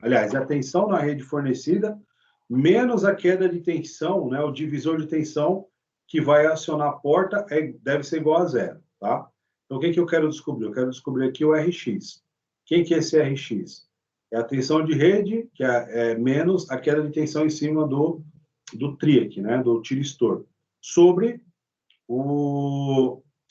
aliás, a tensão na rede fornecida, menos a queda de tensão, né? O divisor de tensão que vai acionar a porta deve ser igual a zero, tá? Então, o que eu quero descobrir? Eu quero descobrir aqui o RX. Quem que é esse RX? É a tensão de rede, que é menos a queda de tensão em cima do tri aqui, né? Do tiristor, sobre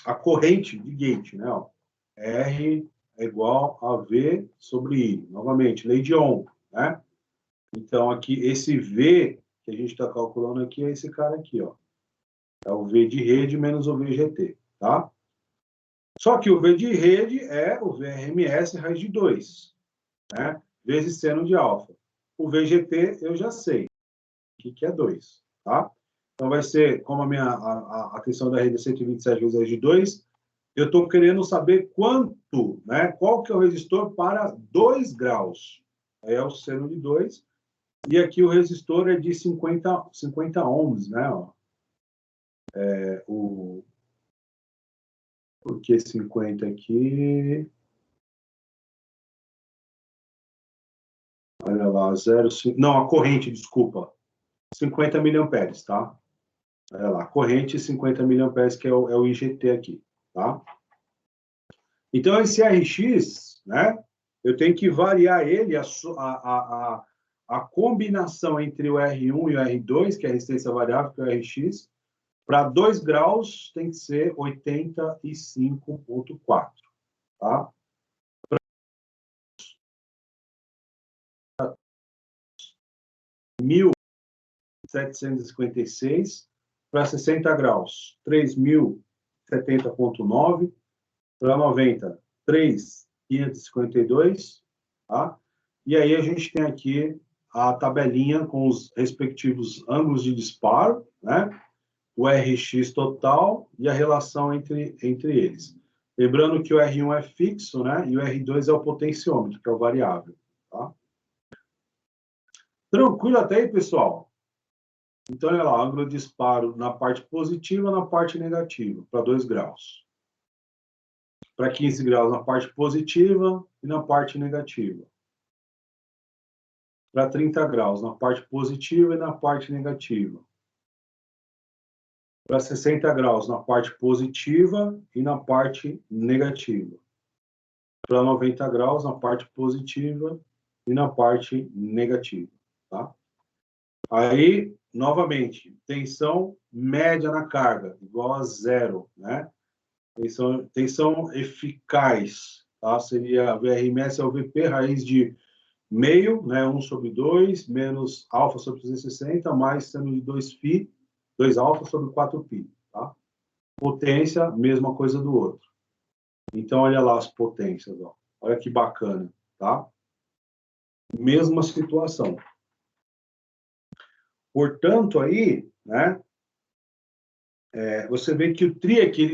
a corrente de gate, né? Ó. R é igual a V sobre I. Novamente, lei de Ohm, né? Então, aqui, esse V que a gente está calculando aqui é esse cara aqui, ó. É o V de rede menos o VGT, tá? Só que o V de rede é o VRMS raiz de 2, né? Vezes seno de alfa. O VGT eu já sei, que é 2, tá? Então, vai ser, como a tensão da rede é 127 vezes raiz de 2, eu estou querendo saber quanto, né? Qual que é o resistor para 2 graus. É o seno de 2. E aqui o resistor é de 50 ohms, né? Ó. Por que 50 aqui? Olha lá, 0,5... Não, a corrente, desculpa. 50 miliamperes, tá? Olha lá, corrente 50 miliamperes, que é o IGT aqui, tá? Então, esse RX, né? Eu tenho que variar ele, a combinação entre o R1 e o R2, que é a resistência variável, que é o RX, para 2 graus tem que ser 85,4, tá? 1.756 para 60 graus, 3.070,9 para 90, 3.552, tá? E aí a gente tem aqui a tabelinha com os respectivos ângulos de disparo, né? O RX total e a relação entre eles. Lembrando que o R1 é fixo, né? E o R2 é o potenciômetro, que é o variável, tá? Tranquilo até aí, pessoal? Então, olha lá, ângulo de disparo na parte positiva e na parte negativa, para 2 graus. Para 15 graus na parte positiva e na parte negativa. Para 30 graus na parte positiva e na parte negativa. Para 60 graus na parte positiva e na parte negativa. Para 90 graus na parte positiva e na parte negativa, tá? Aí, novamente, tensão média na carga, igual a zero, né? Tensão eficaz, tá? Seria a VRMS é o VP raiz de meio, né? 1 sobre 2, menos alfa sobre 360, mais seno de 2π, 2 alfa sobre 4π, tá? Potência, mesma coisa do outro. Então, olha lá as potências, ó. Olha que bacana, tá? Mesma situação. Portanto, aí, né, você vê que o TRIAC,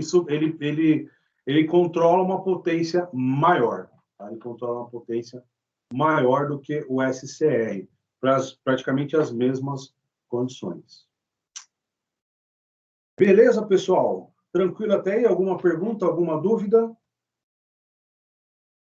ele controla uma potência maior, tá? Ele controla uma potência maior do que o SCR, para praticamente as mesmas condições. Beleza, pessoal? Tranquilo até aí? Alguma pergunta, alguma dúvida?